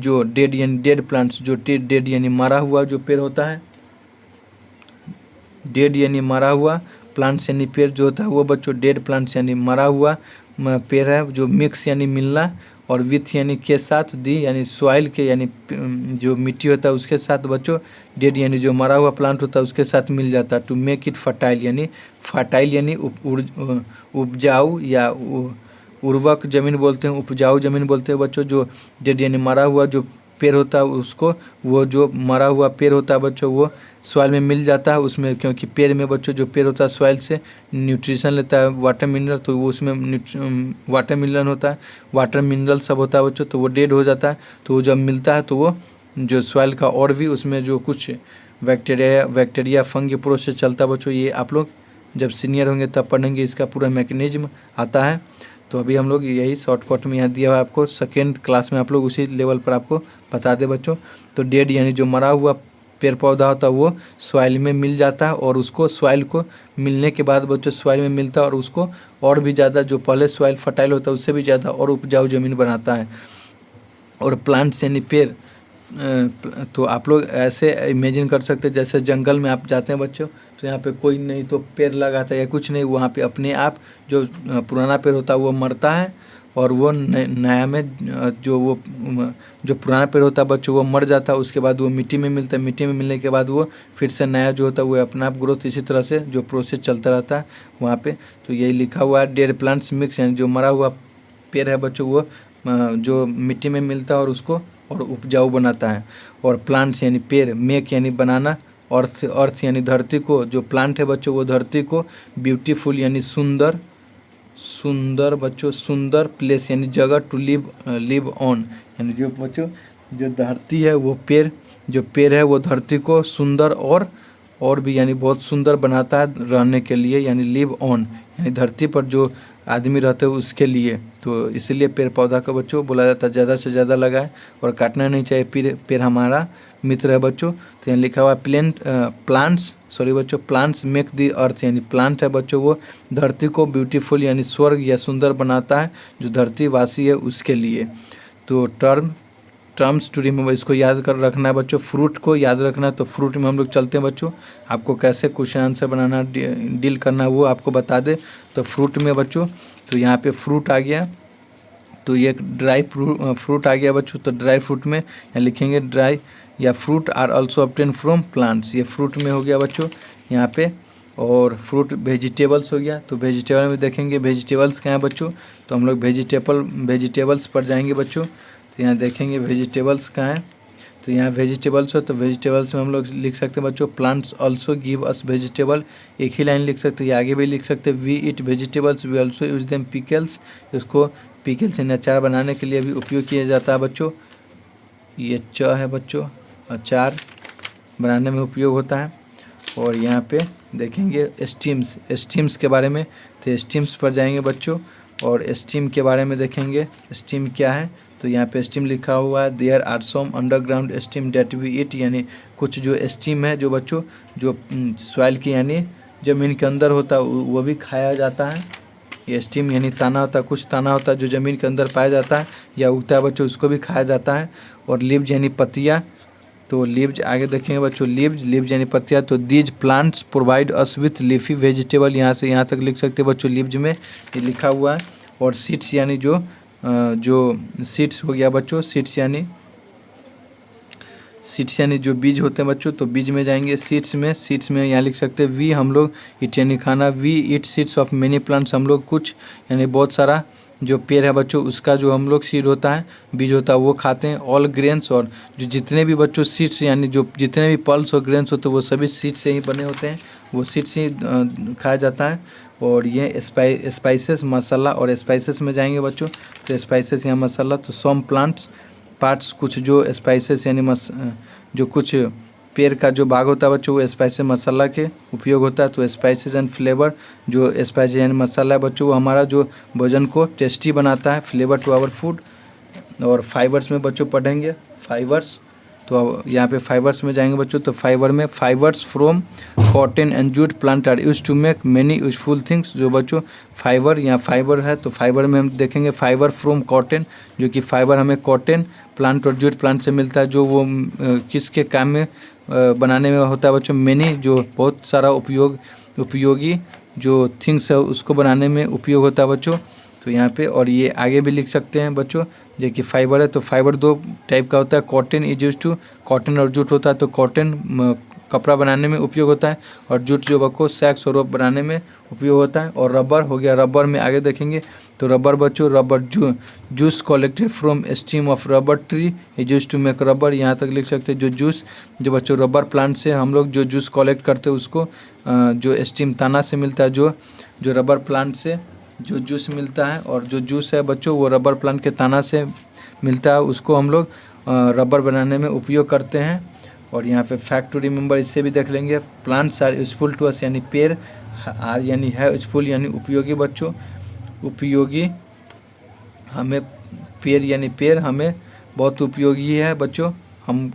डेड प्लांट्स, जो डेड यानी मरा हुआ जो पेड़ होता है, डेड यानी मरा हुआ, प्लांट्स यानी पेड़ जो होता है वो बच्चों डेड प्लांट्स यानी मरा हुआ पेड़ है। जो मिक्स यानी मिलना, और विथ यानी के साथ, दी यानी सॉइल के यानी जो मिट्टी होता है उसके साथ बच्चों, डेड यानी जो मरा हुआ प्लांट होता है उसके साथ मिल जाता है। टू मेक इट फर्टाइल यानी उपजाऊ या उर्वरक ज़मीन बोलते हैं, उपजाऊ ज़मीन बोलते हैं बच्चों। जो डेड यानी मरा हुआ जो पेड़ होता है उसको, वो जो मरा हुआ पेड़ होता है बच्चों वो सॉइल में मिल जाता है उसमें, क्योंकि पेड़ में बच्चों जो पेड़ होता है सॉइल से न्यूट्रिशन लेता है, वाटर मिनरल, तो वो उसमें वाटर मिनरल होता है, वाटर मिनरल सब होता है बच्चों। तो वो डेड हो जाता है, तो वो जब मिलता है तो वो जो सॉइल का और भी उसमें जो कुछ बैक्टीरिया फंगी प्रोसेस चलता है बच्चों। ये आप लोग जब सीनियर होंगे तब पढ़ेंगे, इसका पूरा मैकेनिज्म आता है। तो अभी हम लोग यही शॉर्टकट में यहाँ दिया हुआ है आपको, सेकेंड क्लास में आप लोग उसी लेवल पर आपको बता दे बच्चों। तो डेड यानी जो मरा हुआ पेड़ पौधा होता है वो सॉइल में मिल जाता है, और उसको सॉइल को मिलने के बाद बच्चों सॉइल में मिलता है और उसको और भी ज़्यादा, जो पहले सॉइल फर्टाइल होता है उससे भी ज़्यादा और उपजाऊ ज़मीन बनाता है। और प्लांट्स यानी पेड़, तो आप लोग ऐसे इमेजिन कर सकते हैं जैसे जंगल में आप जाते हैं बच्चों, तो यहाँ पे कोई नहीं तो पेड़ लगाता है या कुछ नहीं, वहाँ पे अपने आप जो पुराना पेड़ होता है वो मरता है, और वो नया में जो पुराना पेड़ होता है बच्चों वो मर जाता है। उसके बाद वो मिट्टी में मिलता है, मिट्टी में मिलने के बाद वो फिर से नया जो होता है वो अपना आप ग्रोथ, इसी तरह से जो प्रोसेस चलता रहता है वहाँ पे। तो यही लिखा हुआ है डेड प्लांट्स मिक्स, यानी जो मरा हुआ पेड़ है बच्चों वो जो मिट्टी में मिलता है और उसको और उपजाऊ बनाता है। और प्लांट्स यानी पेड़, मेक यानी बनाना, अर्थ यानी धरती को, जो प्लांट है बच्चों वो धरती को, ब्यूटीफुल यानी सुंदर बच्चों, सुंदर प्लेस यानी जगह टू लिव ऑन, यानी जो बच्चों जो धरती है वो जो पेड़ है वो धरती को सुंदर और भी यानी बहुत सुंदर बनाता है रहने के लिए, यानी लिव ऑन यानी धरती पर जो आदमी रहते हैं उसके लिए। तो इसलिए पेड़ पौधा का बच्चों बोला जाता है ज़्यादा से ज़्यादा लगाए और काटना नहीं चाहिए। पेड़ हमारा मित्र है बच्चों। तो यहाँ लिखा हुआ है प्लांट्स मेक द अर्थ, यानी प्लांट है बच्चों वो धरती को ब्यूटीफुल यानी स्वर्ग या सुंदर बनाता है जो धरती वासी है उसके लिए। तो टर्म्स टू रिमेंबर, इसको याद कर रखना है बच्चों। फ्रूट को याद रखना है, तो फ्रूट में हम लोग चलते हैं बच्चों। आपको कैसे क्वेश्चन आंसर बनाना डील करना है वो आपको बता दे। तो फ्रूट में बच्चों, तो यहाँ पे फ्रूट आ गया, तो ये ड्राई फ्रूट आ गया बच्चों। तो ड्राई फ्रूट में यहाँ लिखेंगे ड्राई या fruit are also obtain from plants, ये फ्रूट में हो गया बच्चों यहाँ पे। और फ्रूट वेजिटेबल्स हो गया, तो वेजिटेबल में देखेंगे वेजिटेबल्स क्या है बच्चों। तो हम लोग वेजिटेबल्स पर जाएंगे बच्चों। तो यहाँ देखेंगे वेजिटेबल्स कहाँ है, तो यहाँ वेजिटेबल्स हो, तो वेजिटेबल्स में हम लोग लिख सकते हैं बच्चों plants also give us vegetable, एक ही लाइन लिख सकते हैं। आगे भी लिख सकते हैं we eat vegetables we also use them pickles, इसको पिकल्स यानी अचार बनाने के लिए भी उपयोग किया जाता है बच्चों। ये है बच्चों, अचार बनाने में उपयोग होता है। और यहाँ पे देखेंगे स्टीम्स के बारे में, तो स्टीम्स पर जाएंगे बच्चों और स्टीम के बारे में देखेंगे स्टीम क्या है। तो यहाँ पे स्टीम लिखा हुआ है there are some underground stem that we eat, यानी कुछ जो स्टीम है जो बच्चों जो सॉइल की यानी ज़मीन के अंदर होता है वो भी खाया जाता है। ये स्टीम यानी ताना होता है, कुछ ताना होता है जो ज़मीन के अंदर पाया जाता है या उगता है बच्चों, उसको भी खाया जाता है। और लीव्स यानी पत्तियाँ, तो लीव्स आगे देखेंगे बच्चों लीव्स यानी पत्तियाँ। तो these plants provide us with leafy vegetable, यहाँ से यहाँ तक लिख सकते हैं बच्चों लीव्स में ये लिखा हुआ है। और सीड्स यानी जो सीड्स हो गया बच्चों, सीड्स यानी जो बीज होते हैं बच्चों, तो बीज में जाएंगे। सीड्स में यहाँ लिख सकते हैं वी हम लोग ईट यानी खाना, we eat seeds of many plants, हम लोग कुछ यानी बहुत सारा जो पेड़ है बच्चों उसका जो हम लोग सीड होता है बीज होता है वो खाते हैं। ऑल ग्रेन्स, और जो जितने भी बच्चों सीड्स यानी जो जितने भी पल्स और ग्रेन्स होते हैं वो सभी सीड से ही बने होते हैं, वो सीड से ही खाया जाता है। और ये स्पाइसेस मसाला, और स्पाइसेस में जाएंगे बच्चों तो स्पाइसेस यहाँ मसाला, तो सम प्लांट्स पार्ट्स, कुछ जो स्पाइसेस यानी जो कुछ पेड़ का जो भाग होता है बच्चों वो स्पाइसेस मसाला के उपयोग होता है। तो स्पाइसेस एंड फ्लेवर, जो स्पाइसेस यानी मसाला है बच्चों वो हमारा जो भोजन को टेस्टी बनाता है, फ्लेवर टू आवर फूड। और फाइबर्स में बच्चों पढ़ेंगे फाइबर्स, तो यहाँ पे फाइबर्स में जाएंगे बच्चों। तो फाइबर में fibres from cotton and jute plant are use to make many useful things, जो बच्चों फाइबर यहाँ फाइबर है, तो फाइबर में हम देखेंगे फाइबर फ्रॉम कॉटन, जो कि फाइबर हमें कॉटन प्लांट और जूट प्लांट से मिलता है, जो वो किसके काम में बनाने में होता है बच्चों, मेनी जो बहुत सारा उपयोगी जो थिंग्स है उसको बनाने में उपयोग होता है बच्चों। तो यहाँ पे और ये आगे भी लिख सकते हैं बच्चों जो कि फाइबर है, तो फाइबर दो टाइप का होता है, cotton is use to, cotton और जूट होता है। तो कॉटन कपड़ा बनाने में उपयोग होता है और जूट जो बच्चों सैक्स और रोप बनाने में उपयोग होता है। और रबर हो गया, रबर में आगे देखेंगे तो रबर बच्चों rubber juice collected from stem of rubber tree is use to make rubber, यहाँ तक लिख सकते हैं। जो जूस जो बच्चों रबर प्लांट से हम लोग जो जूस कलेक्ट करते हैं उसको जो स्टीम तना से मिलता है, जो रबर प्लांट से जो जूस मिलता है, और जो जूस है बच्चों वो रबर प्लांट के तना से मिलता है, उसको हम लोग रबर बनाने में उपयोग करते हैं। और यहाँ पे फैक्ट टू रिमेंबर इससे भी देख लेंगे, plants are useful to us, यानी पेड़ आर यानी है यूजफुल यानी उपयोगी बच्चों, उपयोगी हमें पेड़ यानी पेड़ हमें बहुत उपयोगी है बच्चों,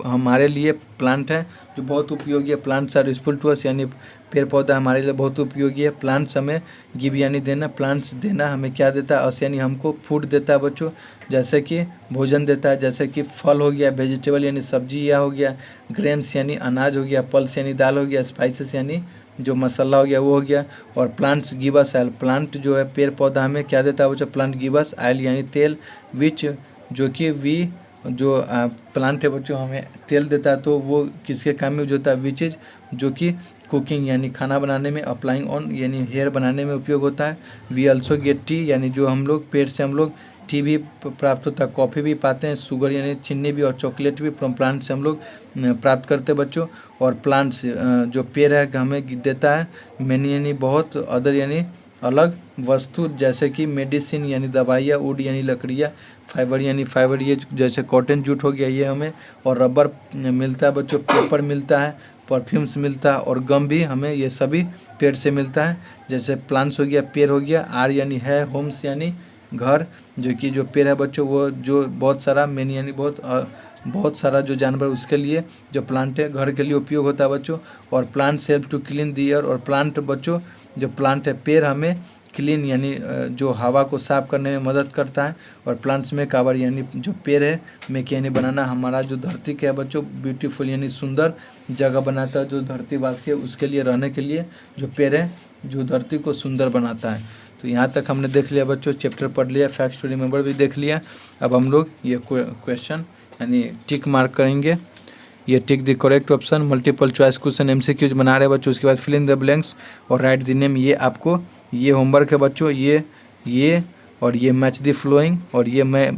हमारे लिए प्लांट है जो बहुत उपयोगी है। Plants are useful to us यानी पेड़ पौधा हमारे लिए बहुत उपयोगी है। प्लांट्स हमें गिव यानी देना, प्लांट्स देना हमें क्या देता है, अस यानी हमको फूड देता है बच्चों, जैसे कि भोजन देता है, जैसे कि फल हो गया, वेजिटेबल यानी सब्जी या हो गया, ग्रेन्स यानी अनाज हो गया, पल्स यानी दाल हो गया, स्पाइसेस यानी जो मसाला हो गया वो हो गया। और plants give us oil, plant जो है पेड़ पौधा हमें क्या देता है बच्चों, प्लांट गिव अस ऑयल यानी तेल, विच जो कि वी जो प्लांट है बच्चों हमें तेल देता है, तो वो किसके काम में यूज होता है, विच इज जो कि कुकिंग यानी खाना बनाने में, अप्लाइंग ऑन यानी हेयर बनाने में उपयोग होता है। वी ऑल्सो गेट टी यानी जो हम लोग पेड़ से हम लोग टी भी प्राप्त होता है, कॉफ़ी भी पाते हैं, शुगर यानी चीनी भी और चॉकलेट भी फ्रॉम प्लांट से हम लोग प्राप्त करते हैं बच्चों। और प्लांट्स जो पेड़ है हमें देता है मैनी यानी बहुत, अदर यानी अलग वस्तु, जैसे कि मेडिसिन यानी दवाइयाँ, वुड यानी लकड़ियाँ, फाइबर यानी फाइबर ये जैसे कॉटन जूट हो गया ये हमें, और रबर मिलता है बच्चों, पेपर मिलता है, परफ्यूम्स मिलता है, और गम भी हमें ये सभी पेड़ से मिलता है। जैसे प्लांट्स हो गया, पेड़ हो गया, आर यानी है, होम्स यानी घर, जो कि जो पेड़ है बच्चों वो जो बहुत सारा मेनी यानी बहुत बहुत सारा जो जानवर उसके लिए जो प्लांट है घर के लिए उपयोग होता है बच्चों। और plant help to clean the air, और प्लांट बच्चों जो प्लांट है पेड़ हमें क्लीन यानी जो हवा को साफ करने में मदद करता है। और प्लांट्स में कावर यानी जो पेड़ है में यानी बनाना हमारा जो धरती का है बच्चों ब्यूटीफुल यानी सुंदर जगह बनाता है। जो धरती वासी है उसके लिए रहने के लिए जो पेड़ है जो धरती को सुंदर बनाता है। तो यहाँ तक हमने देख लिया बच्चों, चैप्टर पढ़ लिया, फैक्ट्स टू रिमेंबर भी देख लिया। अब हम लोग ये क्वेश्चन यानी टिक मार्क करेंगे। ये tick the correct option, multiple choice question MCQs बना रहे बच्चों। उसके बाद फिल इन द ब्लैंक्स और राइट द नेम। ये आपको ये होमवर्क है बच्चों, ये और ये मैच द फ्लोइंग, और ये मैं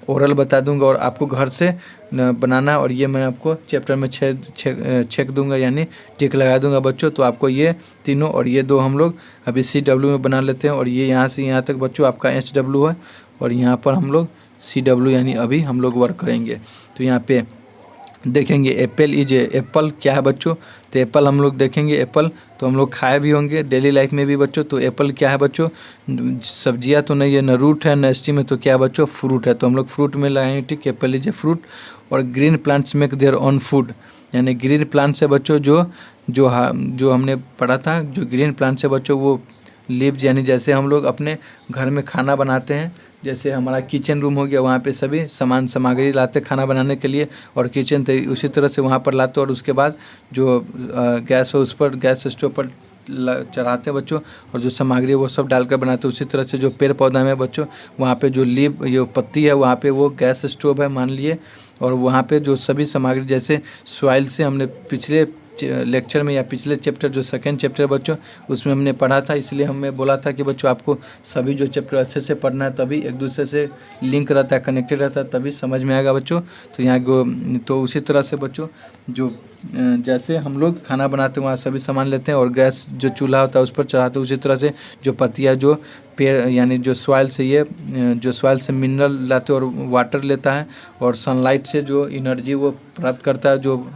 ओरल बता दूंगा और आपको घर से बनाना। और ये मैं आपको चैप्टर में चेक दूंगा यानी टिक लगा दूंगा बच्चों। तो आपको ये तीनों और ये दो हम लोग अभी CW में बना लेते हैं। और ये यहाँ से यहाँ तक बच्चों आपका HW है, और यहाँ पर हम लोग CW यानी अभी हम लोग वर्क करेंगे। तो यहाँ पे देखेंगे एप्पल इज एप्पल क्या है बच्चों। तो एप्पल हम लोग देखेंगे, एप्पल तो हम लोग खाए भी होंगे डेली लाइफ में भी बच्चों। तो एप्पल क्या है बच्चों, सब्जियां तो नहीं है, न रूट है न स्टीम है, तो क्या है बच्चों फ्रूट है। तो हम लोग फ्रूट में लगाएंगे ठीक, एप्पल इज ए फ्रूट। और green plants make their own food, यानी ग्रीन प्लांट्स है बच्चों जो हमने पढ़ा था। जो ग्रीन प्लांट्स है बच्चों वो लीव्स यानी जैसे हम लोग अपने घर में खाना बनाते हैं, जैसे हमारा किचन रूम हो गया, वहाँ पे सभी सामग्री लाते खाना बनाने के लिए, और किचन तो उसी तरह से वहाँ पर लाते, और उसके बाद जो गैस है उस पर गैस स्टोव पर चढ़ाते हैं बच्चों, और जो सामग्री है वो सब डालकर बनाते हैं। उसी तरह से जो पेड़ पौधा में बच्चों वहाँ पे जो लीव जो पत्ती है वहाँ पे वो गैस स्टोव है मान लिए। और वहाँ पे जो सभी सामग्री जैसे सॉइल से हमने पिछले लेक्चर में या पिछले चैप्टर जो सेकंड चैप्टर बच्चों उसमें हमने पढ़ा था, इसलिए हमें बोला था कि बच्चों आपको सभी जो चैप्टर अच्छे से पढ़ना है, तभी एक दूसरे से लिंक रहता है, कनेक्टेड रहता है, तभी समझ में आएगा बच्चों। तो यहाँ तो उसी तरह से बच्चों जो जैसे हम लोग खाना बनाते हैं वहाँ सभी सामान लेते हैं और गैस जो चूल्हा होता है उस पर चढ़ाते हैं, उसी तरह से जो पत्तियाँ जो पेड़ यानी जो सॉइल से जो सॉइल से मिनरल लाते और वाटर लेता है, और सनलाइट से जो एनर्जी वो प्राप्त करता है, जो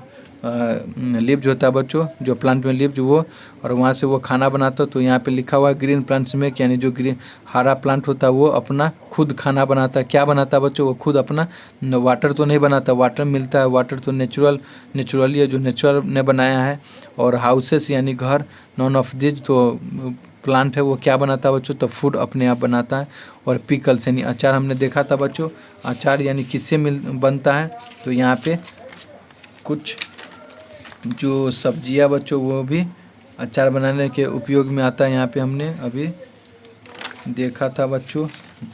लीव्स होता है बच्चों जो प्लांट में लीव्स वो, और वहाँ से वो खाना बनाता है। तो यहाँ पे लिखा हुआ है ग्रीन प्लांट्स में यानी जो ग्रीन हरा प्लांट होता है वो अपना खुद खाना बनाता है। क्या बनाता है बच्चों, वो खुद अपना वाटर तो नहीं बनाता, वाटर मिलता है, वाटर तो नेचुरली है जो नेचर ने बनाया है। और हाउसेस यानी घर, नॉन ऑफ दिस तो प्लांट है वो क्या बनाता है बच्चों, तो फूड अपने आप बनाता है। और पिकल्स यानी अचार हमने देखा था बच्चों, अचार यानी किससे बनता है, तो यहाँ पे कुछ जो सब्जियां बच्चों वो भी अचार बनाने के उपयोग में आता है। यहाँ पे हमने अभी देखा था बच्चों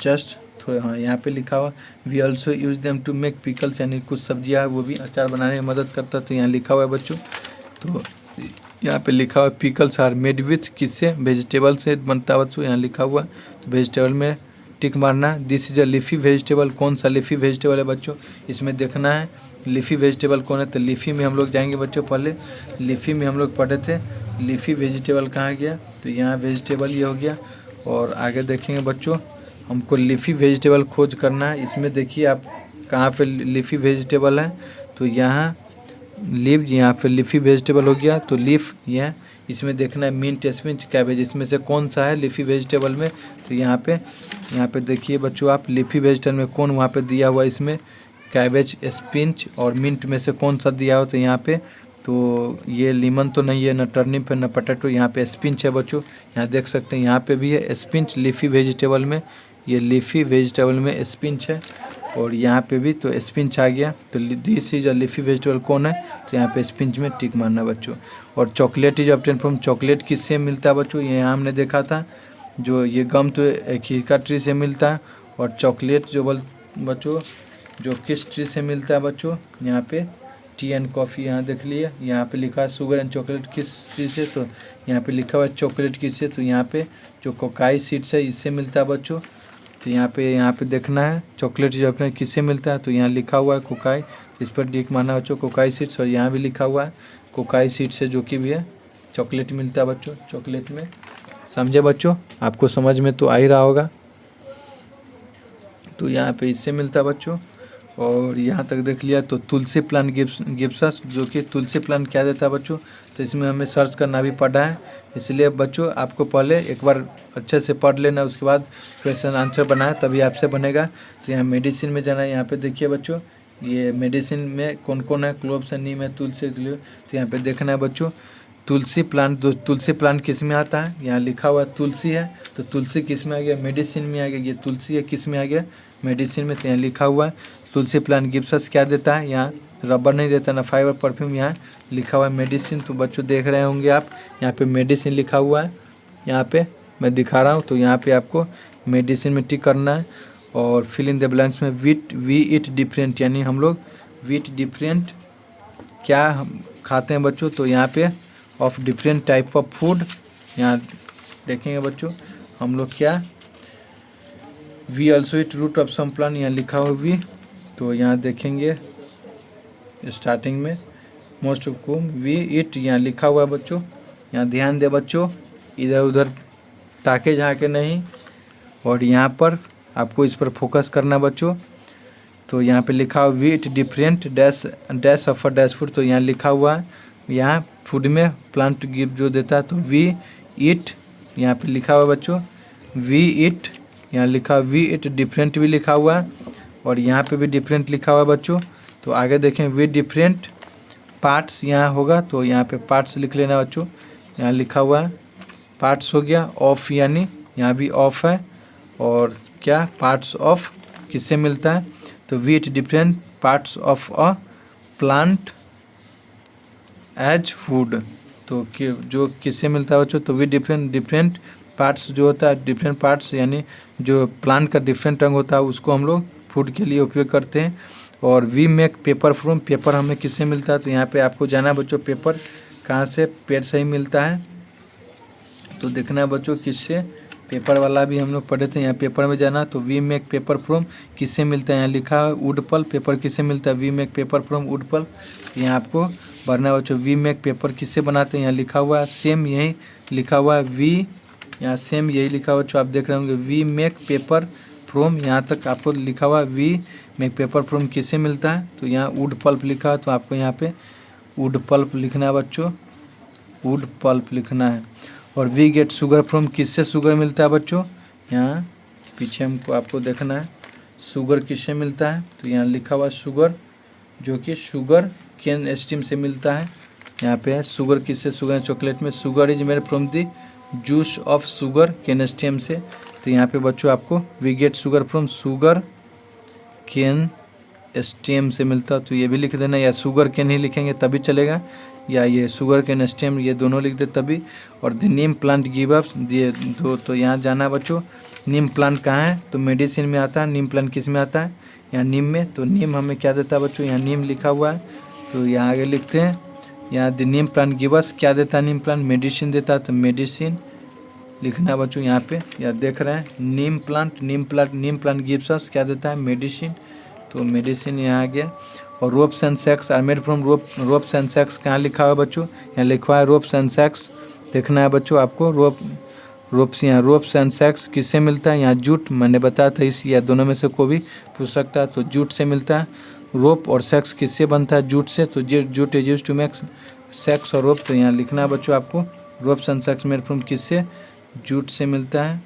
जस्ट थोड़ा, हाँ यहाँ पे लिखा हुआ we also use them to make pickles, यानी कुछ सब्जियां वो भी अचार बनाने में मदद करता है। तो यहाँ लिखा हुआ है बच्चों, तो यहाँ पे लिखा हुआ पिकल्स आर मेड विथ किससे, वेजिटेबल से बनता है बच्चों, यहाँ लिखा हुआ। तो वेजिटेबल में टिक मारना। This is a leafy vegetable, कौन सा लीफी वेजिटेबल है बच्चों, इसमें देखना है लीफी वेजिटेबल कौन है। तो लीफी में हम लोग जाएंगे बच्चों, पहले लीफी में हम लोग पढ़े थे, लीफी वेजिटेबल कहाँ गया, तो यहाँ वेजिटेबल ये हो गया। और आगे देखेंगे बच्चों हमको लीफी वेजिटेबल खोज करना है। इसमें देखिए आप कहाँ पे लीफी वेजिटेबल है, तो यहाँ लीव, यहाँ पे लीफी वेजिटेबल हो गया। तो लीफ यहाँ इसमें देखना है मिंट, स्पिनच, कैबेज, इसमें से कौन सा है लीफी वेजिटेबल में। तो यहाँ पे देखिए बच्चों आप लीफी वेजिटेबल में कौन वहाँ पे दिया हुआ, इसमें कैबेज, स्पिनच और मिंट में से कौन सा दिया हो। तो यहाँ पे तो ये लीमन तो नहीं है, न टर्निप है न पटेटो, यहाँ पे स्पिनच है बच्चों, यहाँ देख सकते हैं यहाँ पे भी है स्पिनच लीफी वेजिटेबल में, ये लीफी वेजिटेबल में स्पिनच है। और यहाँ पे भी तो स्पिनच आ गया। तो this is a leafy vegetable कौन है, तो यहाँ पे स्पिनच में टिक मारना बच्चों। और chocolate is obtain from, chocolate किससे मिलता है बच्चों, ये यहाँ हमने देखा था, जो ये गम तो एरिका ट्री से मिलता है। और चॉकलेट जो बच्चों जो किस ट्री से मिलता है बच्चों, यहाँ पे टी एंड कॉफ़ी, यहाँ देख लिए, यहाँ पे लिखा है शुगर एंड चॉकलेट किस ट्री से, तो यहाँ पे लिखा हुआ है चॉकलेट किससे, तो यहाँ पे जो कोकाई सीड्स है इससे मिलता है बच्चों। तो यहाँ पे देखना है चॉकलेट जो अपने किससे मिलता है, तो यहाँ लिखा हुआ है कोकाई, तो इस पर टिक मारना बच्चों कोकाई सीड्स। और यहाँ भी लिखा हुआ है कोकाई सीड्स से जो कि भी है चॉकलेट मिलता है बच्चों, चॉकलेट में। समझे बच्चों, आपको समझ में तो आ ही रहा होगा। तो यहाँ पे इससे मिलता है बच्चों। और यहाँ तक देख लिया। तो तुलसी प्लांट गिब्सस, जो कि तुलसी प्लांट क्या देता है बच्चों, तो इसमें हमें सर्च करना भी पड़ा है, इसलिए बच्चों आपको पहले एक बार अच्छे से पढ़ लेना, उसके बाद क्वेश्चन आंसर बनाए तभी आपसे बनेगा। तो यहाँ मेडिसिन में जाना है, यहाँ पे देखिए बच्चों ये मेडिसिन में कौन कौन है, क्लोव्स है, नीम है, तुलसी है। तो यहाँ पे देखना है बच्चों, तुलसी प्लांट, तुलसी प्लांट किस में आता है, यहाँ लिखा हुआ तुलसी है, तो तुलसी किस में आ गया, मेडिसिन में आ गया। ये तुलसी है किस में आ गया, मेडिसिन में। तो यहाँ लिखा हुआ है तुलसी प्लांट गिव्स अस क्या देता है, यहाँ रबर नहीं देता ना फाइबर परफ्यूम, यहाँ लिखा हुआ है मेडिसिन। तो बच्चों देख रहे होंगे आप, यहाँ पे मेडिसिन लिखा हुआ है, यहाँ पे मैं दिखा रहा हूँ। तो यहाँ पे आपको मेडिसिन में टिक करना है और फिल इन द ब्लैंक्स में वी ईट डिफरेंट, यानी हम लोग वीट डिफरेंट क्या हम खाते हैं बच्चों। तो यहाँ पे of different type of food, यहाँ देखेंगे बच्चों हम लोग क्या, we also eat root of some plant, यहाँ लिखा हुआ वी। तो यहाँ देखेंगे स्टार्टिंग में most of come we eat, यहाँ लिखा हुआ है बच्चों। यहाँ ध्यान दे बच्चों, इधर उधर ताके झाके नहीं, और यहाँ पर आपको इस पर फोकस करना बच्चों। तो यहाँ पे लिखा हुआ we eat different dash dash of a dash food, तो यहाँ लिखा हुआ है यहाँ फूड में प्लांट गिव जो देता है, तो वी ईट यहाँ पे लिखा हुआ है बच्चों, वी ईट यहाँ लिखा वी ईट डिफरेंट भी लिखा हुआ है, और यहाँ पे भी डिफरेंट लिखा हुआ है बच्चों। तो आगे देखें वी डिफरेंट पार्ट्स यहाँ होगा, तो यहाँ पे पार्ट्स लिख लेना बच्चों, यहाँ लिखा हुआ है पार्ट्स हो गया, ऑफ यानी यहाँ भी ऑफ है, और क्या पार्ट्स ऑफ किससे मिलता है, तो we eat different parts of a plant as food, तो जो किससे मिलता है बच्चों, तो वी डिफरेंट पार्ट्स जो होता है, डिफरेंट पार्ट्स यानी जो प्लांट का डिफरेंट रंग होता है उसको हम लोग फूड के लिए उपयोग करते हैं। और we make paper from, paper हमें किससे मिलता है, तो यहाँ पे आपको जाना है बच्चों, पेपर कहाँ से, पेड़ से ही मिलता है। तो देखना है बच्चों किससे, पेपर वाला भी हम लोग पढ़े थे, यहाँ पेपर में जाना। तो वी मेक पेपर फ्रॉम किससे मिलता है, यहाँ लिखा है वुड पल्प, पेपर किससे मिलता है, we make paper from wood pulp. यहाँ आपको भरना है बच्चों, वी मेक पेपर किससे बनाते हैं, यहाँ लिखा हुआ है सेम यही लिखा हुआ है वी, यहाँ सेम यही लिखा हुआ बच्चों आप देख रहे होंगे, वी मेक पेपर फ्रॉम, यहाँ तक आपको लिखा हुआ वी मेक पेपर फ्रॉम किससे मिलता है, तो यहाँ वुड पल्प लिखा है, तो आपको यहाँ पे वुड पल्प लिखना है बच्चों, वुड पल्प लिखना है। और वी गेट शुगर फ्रॉम किससे शुगर मिलता है बच्चों, यहाँ पीछे हमको आपको देखना है शुगर किससे मिलता है, तो यहाँ लिखा हुआ शुगर जो कि शुगर केन स्टीम से मिलता है। यहाँ पे है शुगर किससे, शुगर चॉकलेट में sugar is made from the juice of sugar cane stem से। तो यहाँ पे बच्चों आपको we get sugar from sugar cane stem से मिलता है, तो ये भी लिख देना, या शुगर केन ही लिखेंगे तभी चलेगा, या ये शुगर केन स्टेम ये दोनों लिख दे तभी। और the Neem plant give up दिए दो, तो यहाँ जाना है बच्चों, नीम प्लांट कहाँ है, तो मेडिसिन में आता है, नीम प्लांट किस में आता है, यहाँ नीम में। तो नीम हमें क्या देता है बच्चों, यहाँ नीम लिखा हुआ है, तो यहाँ आगे लिखते हैं, यहाँ the Neem plant give us क्या देता है, नीम प्लांट मेडिसिन देता है, तो मेडिसिन लिखना है बच्चों यहाँ पे, या देख रहे हैं नीम प्लांट गिव्स अस क्या देता है, मेडिसिन, तो मेडिसिन यहाँ आ गया। और ropes and sacks are made from ropes and sacks कहाँ लिखा हुआ है बच्चों, यहाँ लिखा है रोप्स एंड सैक्स, देखना है बच्चों आपको रोप्स, यहाँ रोप्स एंड सैक्स किससे मिलता है, यहाँ जूट मैंने बताया था, इस या दोनों में से कोई भी पूछ सकता है, तो जूट से मिलता है। रोप और सैक्स किससे बनता है, जूट से, तो jute is used to make sacks और रोप, तो यहाँ लिखना है बच्चों आपको ropes and sacks made from किससे, जूट से मिलता है।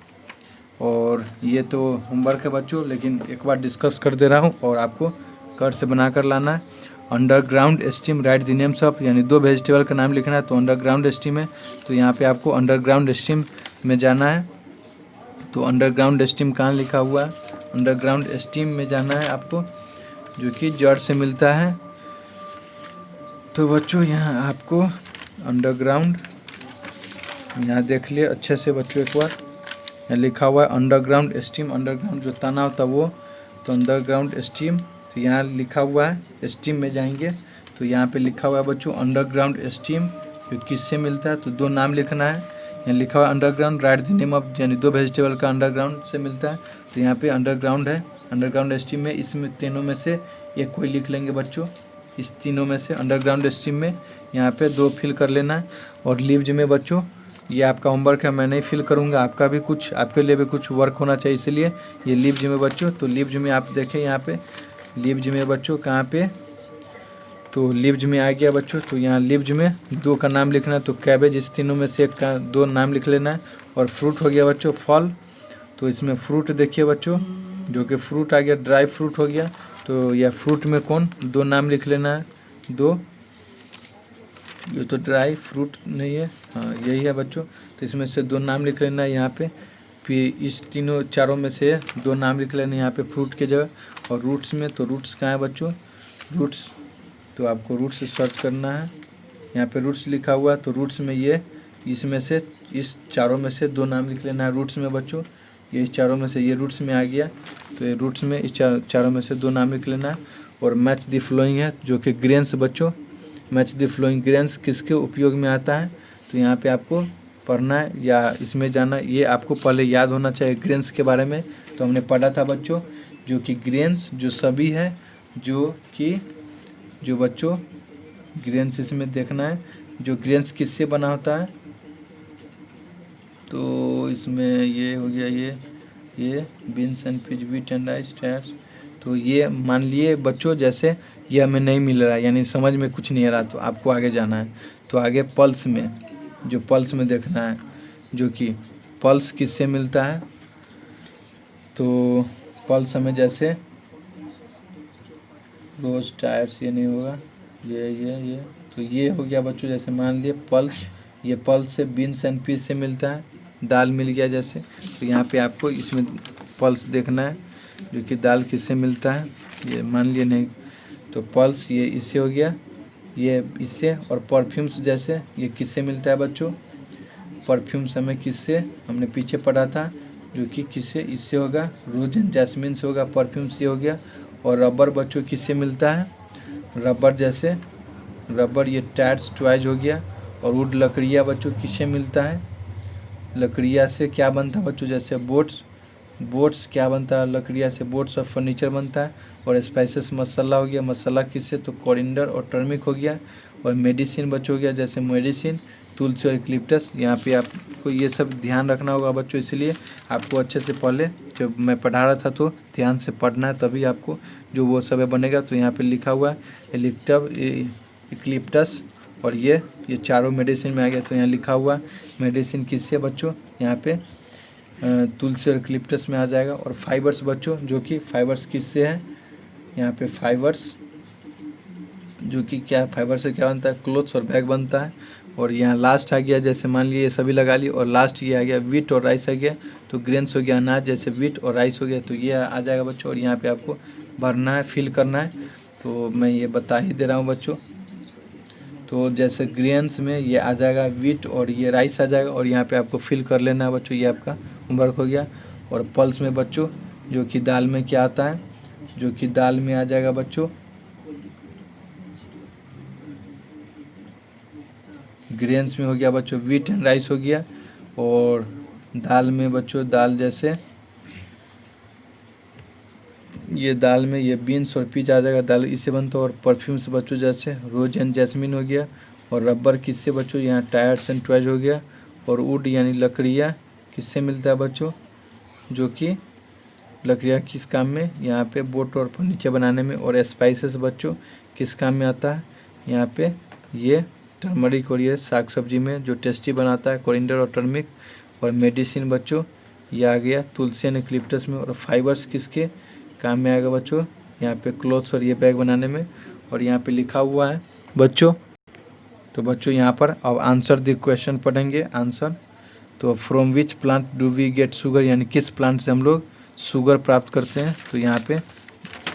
और ये तो होमवर्क है बच्चों, लेकिन एक बार डिस्कस कर दे रहा हूँ और आपको घर से बना कर लाना है। Underground steam right the names of, यानी दो वेजिटेबल का नाम लिखना है, तो अंडरग्राउंड स्टीम है, तो यहाँ पे आपको अंडरग्राउंड स्टीम में जाना है। तो अंडरग्राउंड स्टीम कहाँ लिखा हुआ है, अंडरग्राउंड स्टीम में जाना है आपको, जो कि जड़ से मिलता है। तो बच्चों यहाँ आपको अंडरग्राउंड, यहाँ देख लिए अच्छे से बच्चों एक बार, यहाँ लिखा हुआ है अंडरग्राउंड स्टीम, अंडरग्राउंड जो तना होता है वो, तो अंडरग्राउंड स्टीम, तो यहाँ लिखा हुआ है स्टीम में जाएंगे, तो यहाँ पे लिखा हुआ है बच्चों अंडरग्राउंड स्टीम जो किससे मिलता है, तो दो नाम लिखना है, यहाँ लिखा हुआ है underground right the name of, यानी दो वेजिटेबल का अंडरग्राउंड से मिलता है, तो यहाँ पे अंडरग्राउंड है, अंडरग्राउंड स्टीम में, इसमें तीनों में से एक कोई लिख लेंगे बच्चों, इस तीनों में से अंडरग्राउंड स्टीम में यहाँ पे दो फिल कर लेना है। और लीव्स में बच्चों ये आपका होमवर्क है, मैं नहीं फिल करूँगा, आपका भी कुछ, आपके लिए भी कुछ वर्क होना चाहिए, इसलिए ये लीव्स में बच्चों। तो लीव्स में आप देखें यहाँ पे लीव्स में बच्चों कहाँ पे, तो लीव्स में आ गया बच्चों, तो यहाँ लीव्स में दो का नाम लिखना है, तो कैबेज, इस तीनों में से एक का दो नाम लिख लेना है। और फ्रूट हो गया बच्चों फल, तो इसमें फ्रूट देखिए बच्चों, जो कि फ्रूट आ गया ड्राई फ्रूट हो गया, तो या फ्रूट में कौन, 2 नाम लिख लेना है, 2, ये तो ड्राई फ्रूट नहीं है, हाँ यही है बच्चों। तो इसमें से 2 नाम लिख लेना है यहाँ पे, फिर इस तीनों चारों में से 2 नाम लिख लेना यहाँ पे फ्रूट की जगह। और रूट्स में, तो रूट्स कहाँ है बच्चों, रूट्स, तो आपको रूट्स सर्च करना है, यहाँ पे रूट्स लिखा हुआ है। तो रूट्स में ये इसमें से, इस चारों में से 2 नाम लिख लेना है रूट्स में बच्चों। ये इस चारों में से ये रूट्स में आ गया, तो ये रूट्स में इस चारों में से 2 नाम लिख लेना है। और मैच द फ्लोइंग है जो कि ग्रेन्स बच्चों, मैच द फ्लोइंग ग्रेन्स किसके उपयोग में आता है, तो यहाँ पे आपको पढ़ना है या इसमें जाना, ये आपको पहले याद होना चाहिए ग्रेन्स के बारे में। तो हमने पढ़ा था बच्चों, जो कि ग्रेन्स जो सभी है, जो बच्चों ग्रेन्स इसमें देखना है, जो ग्रेन्स किससे बना होता है, तो इसमें ये हो गया, ये beans and fish, wheat and rice, tyres. तो ये मान लिए बच्चों, जैसे ये हमें नहीं मिल रहा है, यानी समझ में कुछ नहीं आ रहा, तो आपको आगे जाना है। तो आगे पल्स में, जो पल्स में देखना है, जो कि पल्स किससे मिलता है, तो पल्स हमें जैसे रोज, टायर्स, ये नहीं होगा, ये तो ये हो गया बच्चों। जैसे मान लिए पल्स, ये पल्स से बीन्स एंड पीस से मिलता है, दाल मिल गया जैसे। तो यहाँ पे आपको इसमें पल्स देखना है, जो कि दाल किससे मिलता है, ये मान लिए नहीं, तो पल्स ये इससे हो गया, ये इससे। और परफ्यूम्स जैसे ये किससे मिलता है बच्चों, परफ्यूम्स हमें किससे, हमने पीछे पढ़ा था, जो कि किससे, इससे होगा, रोज एंड जैस्मिन से होगा, परफ्यूम से हो गया। और रबर बच्चों किससे मिलता है, रबर जैसे, रबर ये टायर्स, टॉयज हो गया। और वुड लकड़ियाँ बच्चों किससे मिलता है, लकड़ियाँ से क्या बनता है बच्चों, जैसे बोट्स क्या बनता है, लकड़ियाँ से बोट्स और फर्नीचर बनता है। और स्पाइसेस मसाला हो गया, मसाला किससे, तो कोरिएंडर और टर्मिक हो गया। और मेडिसिन बच्चों हो गया, जैसे मेडिसिन तुलसी और इक्लिप्टस। यहाँ पे आपको ये सब ध्यान रखना होगा बच्चों, इसलिए आपको अच्छे से पहले जब मैं पढ़ा रहा था तो ध्यान से पढ़ना है, तभी आपको जो वो सब बनेगा। तो यहाँ पे लिखा हुआ है इक्लिप्टस, और ये चारों मेडिसिन में आ गया। तो यहाँ लिखा हुआ मेडिसिन किससे बच्चों, यहाँ पे तुलसी और इक्लिप्टस में आ जाएगा। और फाइबर्स बच्चों, जो कि फाइबर्स किससे है, यहाँ पे फाइबर्स, जो कि क्या, फाइबर से क्या बनता है, क्लोथ्स और बैग बनता है। और यहाँ लास्ट आ गया, जैसे मान लिए ये सभी लगा ली, और लास्ट ये आ गया व्हीट और राइस आ गया। तो ग्रेन्स हो गया अनाज, जैसे व्हीट और राइस हो गया, तो ये आ जाएगा बच्चों। और यहाँ पे आपको भरना है, फिल करना है, तो मैं ये बता ही दे रहा हूँ बच्चों। तो जैसे ग्रेन्स में ये आ जाएगा व्हीट और ये राइस आ जाएगा, और यहाँ पे आपको फिल कर लेना है बच्चों, ये आपका होमवर्क हो गया। और पल्स में बच्चों, जो कि दाल में क्या आता है, जो कि दाल में आ जाएगा बच्चों ग्रेन्स में हो गया बच्चों व्हीट एंड राइस हो गया। और दाल में बच्चों, दाल जैसे ये दाल में ये बीन्स और पीच आ जाएगा, दाल इससे बनता है। और परफ्यूम्स बच्चों जैसे रोज एंड जैस्मिन हो गया। और रबर किससे बच्चों, यहाँ टायर्स एंड टॉयज हो गया। और वुड यानी लकड़ियाँ किससे मिलता है बच्चों, जो कि लकड़ियाँ किस काम में, यहाँ पे बोट और फर्नीचर बनाने में। और स्पाइसेस बच्चों किस काम में आता है, यहाँ पे ये टर्मरिक और ये साग सब्जी में जो टेस्टी बनाता है, कोरिएंडर और टर्मिक। और मेडिसिन बच्चों ये आ गया तुलसी एंड इक्लिप्टस में। और फाइबर्स किसके काम में आएगा बच्चों, यहाँ पे क्लोथ्स और ये बैग बनाने में। और यहाँ पे लिखा हुआ है बच्चों, तो बच्चों यहाँ पर अब आंसर द क्वेश्चन पढ़ेंगे, आंसर। तो from which plant do we get sugar, यानी किस प्लांट से हम लोग शुगर प्राप्त करते हैं। तो यहाँ पे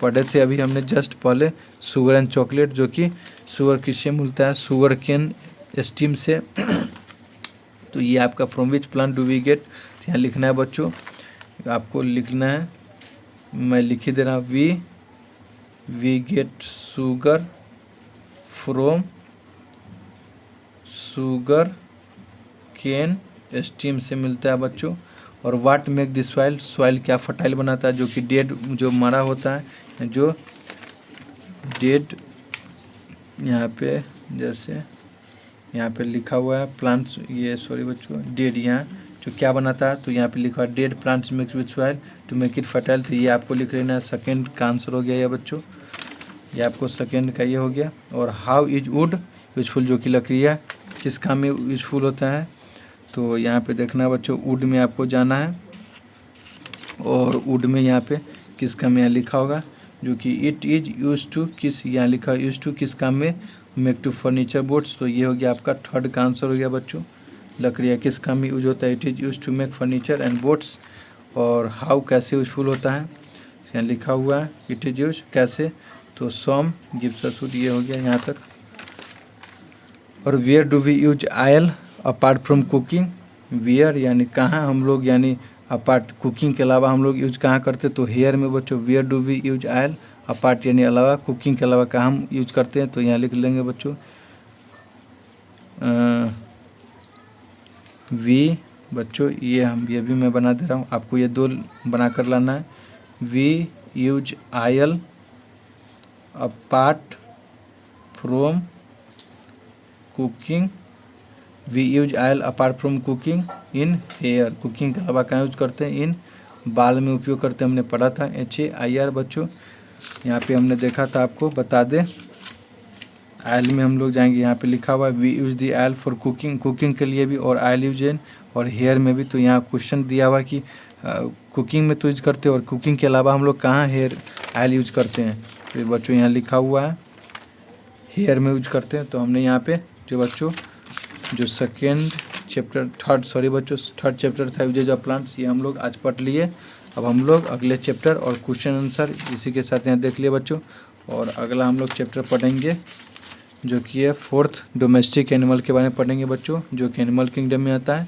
पढ़े थे अभी हमने जस्ट पहले शुगर एंड चॉकलेट, जो कि शुगर किससे मिलता है, शुगर केन स्टीम से। तो ये आपका from which plant do we get, यहाँ लिखना है बच्चों, आपको लिखना है, मैं लिख ही दे रहा हूँ, we get sugar from sugar cane stem से मिलता है बच्चों। और वाट मेक दिस सॉइल क्या फर्टाइल बनाता है, जो कि डेड जो मरा होता है, जो डेड, यहाँ पे जैसे यहाँ पे लिखा हुआ है प्लांट्स, ये सॉरी बच्चों डेड, यहाँ जो क्या बनाता है, तो यहाँ पे लिखा है dead plants mix with soil to make it fertile. तो ये आपको लिख लेना है, सेकेंड का आंसर हो गया ये बच्चों, ये आपको सेकेंड का ये हो गया। और हाउ इज वुड यूजफुल, जो कि लकड़ियाँ किस काम में यूजफुल होता है। तो यहाँ पे देखना है बच्चों, वुड में आपको जाना है। और वुड में यहाँ पे किस काम में यहाँ लिखा होगा, जो कि इट इज़ यूज टू किस, यहाँ लिखा यूज टू किस काम में, मेक टू फर्नीचर बोर्ड्स। तो ये हो गया आपका थर्ड का आंसर हो गया बच्चों। लकड़ियाँ किस काम में यूज होता है, it is use to make furniture and boards. और हाउ कैसे यूजफुल होता है, यहाँ लिखा हुआ है इट इज़ यूज कैसे, तो सॉम गिव्स अस वुड, ये हो गया यहाँ तक। और where do we use oil apart from cooking, where यानी कहाँ हम लोग, यानी अपार्ट कुकिंग के अलावा हम लोग यूज कहाँ करते, तो हेयर में बच्चों। Where do we use oil apart यानी अलावा, कुकिंग के अलावा कहाँ हम यूज करते हैं, तो यहाँ लिख लेंगे बच्चों वी बच्चों, ये भी मैं बना दे रहा हूँ, आपको ये 2 बना कर लाना है। We use oil apart from cooking, we use oil apart from cooking in hair, cooking के अलावा कहाँ यूज करते हैं, इन बाल में उपयोग करते हैं, हमने पढ़ा था HAIR बच्चों। यहाँ पे हमने देखा था, आपको बता दें आयल में हम लोग जाएंगे, यहाँ पे लिखा हुआ है we use the oil for cooking, cooking के लिए भी, और आयल यूज इन, और हेयर में भी। तो यहाँ क्वेश्चन दिया हुआ कि कुकिंग में तो यूज करते हैं, और कुकिंग के अलावा हम लोग कहाँ हेयर आयल यूज करते हैं, तो बच्चों यहाँ लिखा हुआ है हेयर में यूज करते हैं। तो हमने यहाँ पे जो बच्चों जो थर्ड चैप्टर था यूजेज ऑफ प्लांट्स, ये हम लोग आज पढ़ लिए। अब हम लोग अगले चैप्टर और क्वेश्चन आंसर इसी के साथ यहाँ देख लिए बच्चों। और अगला हम लोग चैप्टर पढ़ेंगे जो कि है 4th डोमेस्टिक एनिमल के बारे में पढ़ेंगे बच्चों, जो कि एनिमल किंगडम में आता है।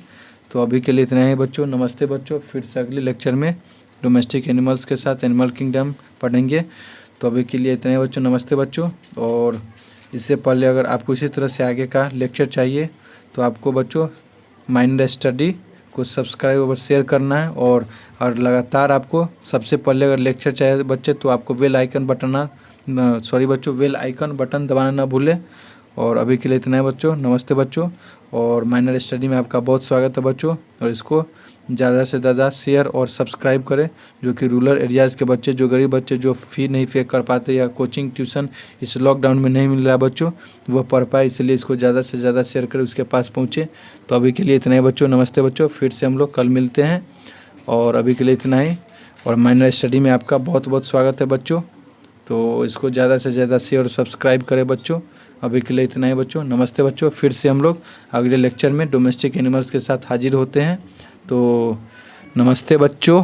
तो अभी के लिए इतना ही बच्चों, नमस्ते बच्चों। फिर से अगले लेक्चर में डोमेस्टिक एनिमल्स के साथ एनिमल किंगडम पढ़ेंगे। तो अभी के लिए इतना ही बच्चों, नमस्ते बच्चों। और इससे पहले अगर आपको इसी तरह से आगे का लेक्चर चाहिए तो आपको बच्चों माइंड स्टडी को सब्सक्राइब और शेयर करना है। और लगातार आपको सबसे पहले अगर लेक्चर चाहिए बच्चे तो आपको बेल आइकन बटन दबाना ना भूलें। और अभी के लिए इतना है बच्चों, नमस्ते बच्चों। और माइनर स्टडी में आपका बहुत स्वागत है बच्चों। और इसको ज़्यादा से ज़्यादा शेयर और सब्सक्राइब करें, जो कि रूरल एरियाज़ के बच्चे, जो गरीब बच्चे जो फ़ी नहीं पे कर पाते या कोचिंग ट्यूशन इस लॉकडाउन में नहीं मिल रहा बच्चों, वो पढ़ पाए, इसलिए इसको ज़्यादा से ज़्यादा शेयर करें, उसके पास पहुँचे। तो अभी के लिए इतना ही बच्चों, नमस्ते बच्चों। फिर से हम लोग कल मिलते हैं। और अभी के लिए इतना ही। और माइनर स्टडी में आपका बहुत बहुत स्वागत है बच्चों। तो इसको ज़्यादा से ज़्यादा शेयर और सब्सक्राइब करें बच्चों। अभी के लिए इतना ही बच्चों, नमस्ते बच्चों। फिर से हम लोग अगले लेक्चर में डोमेस्टिक एनिमल्स के साथ हाजिर होते हैं। तो नमस्ते बच्चों।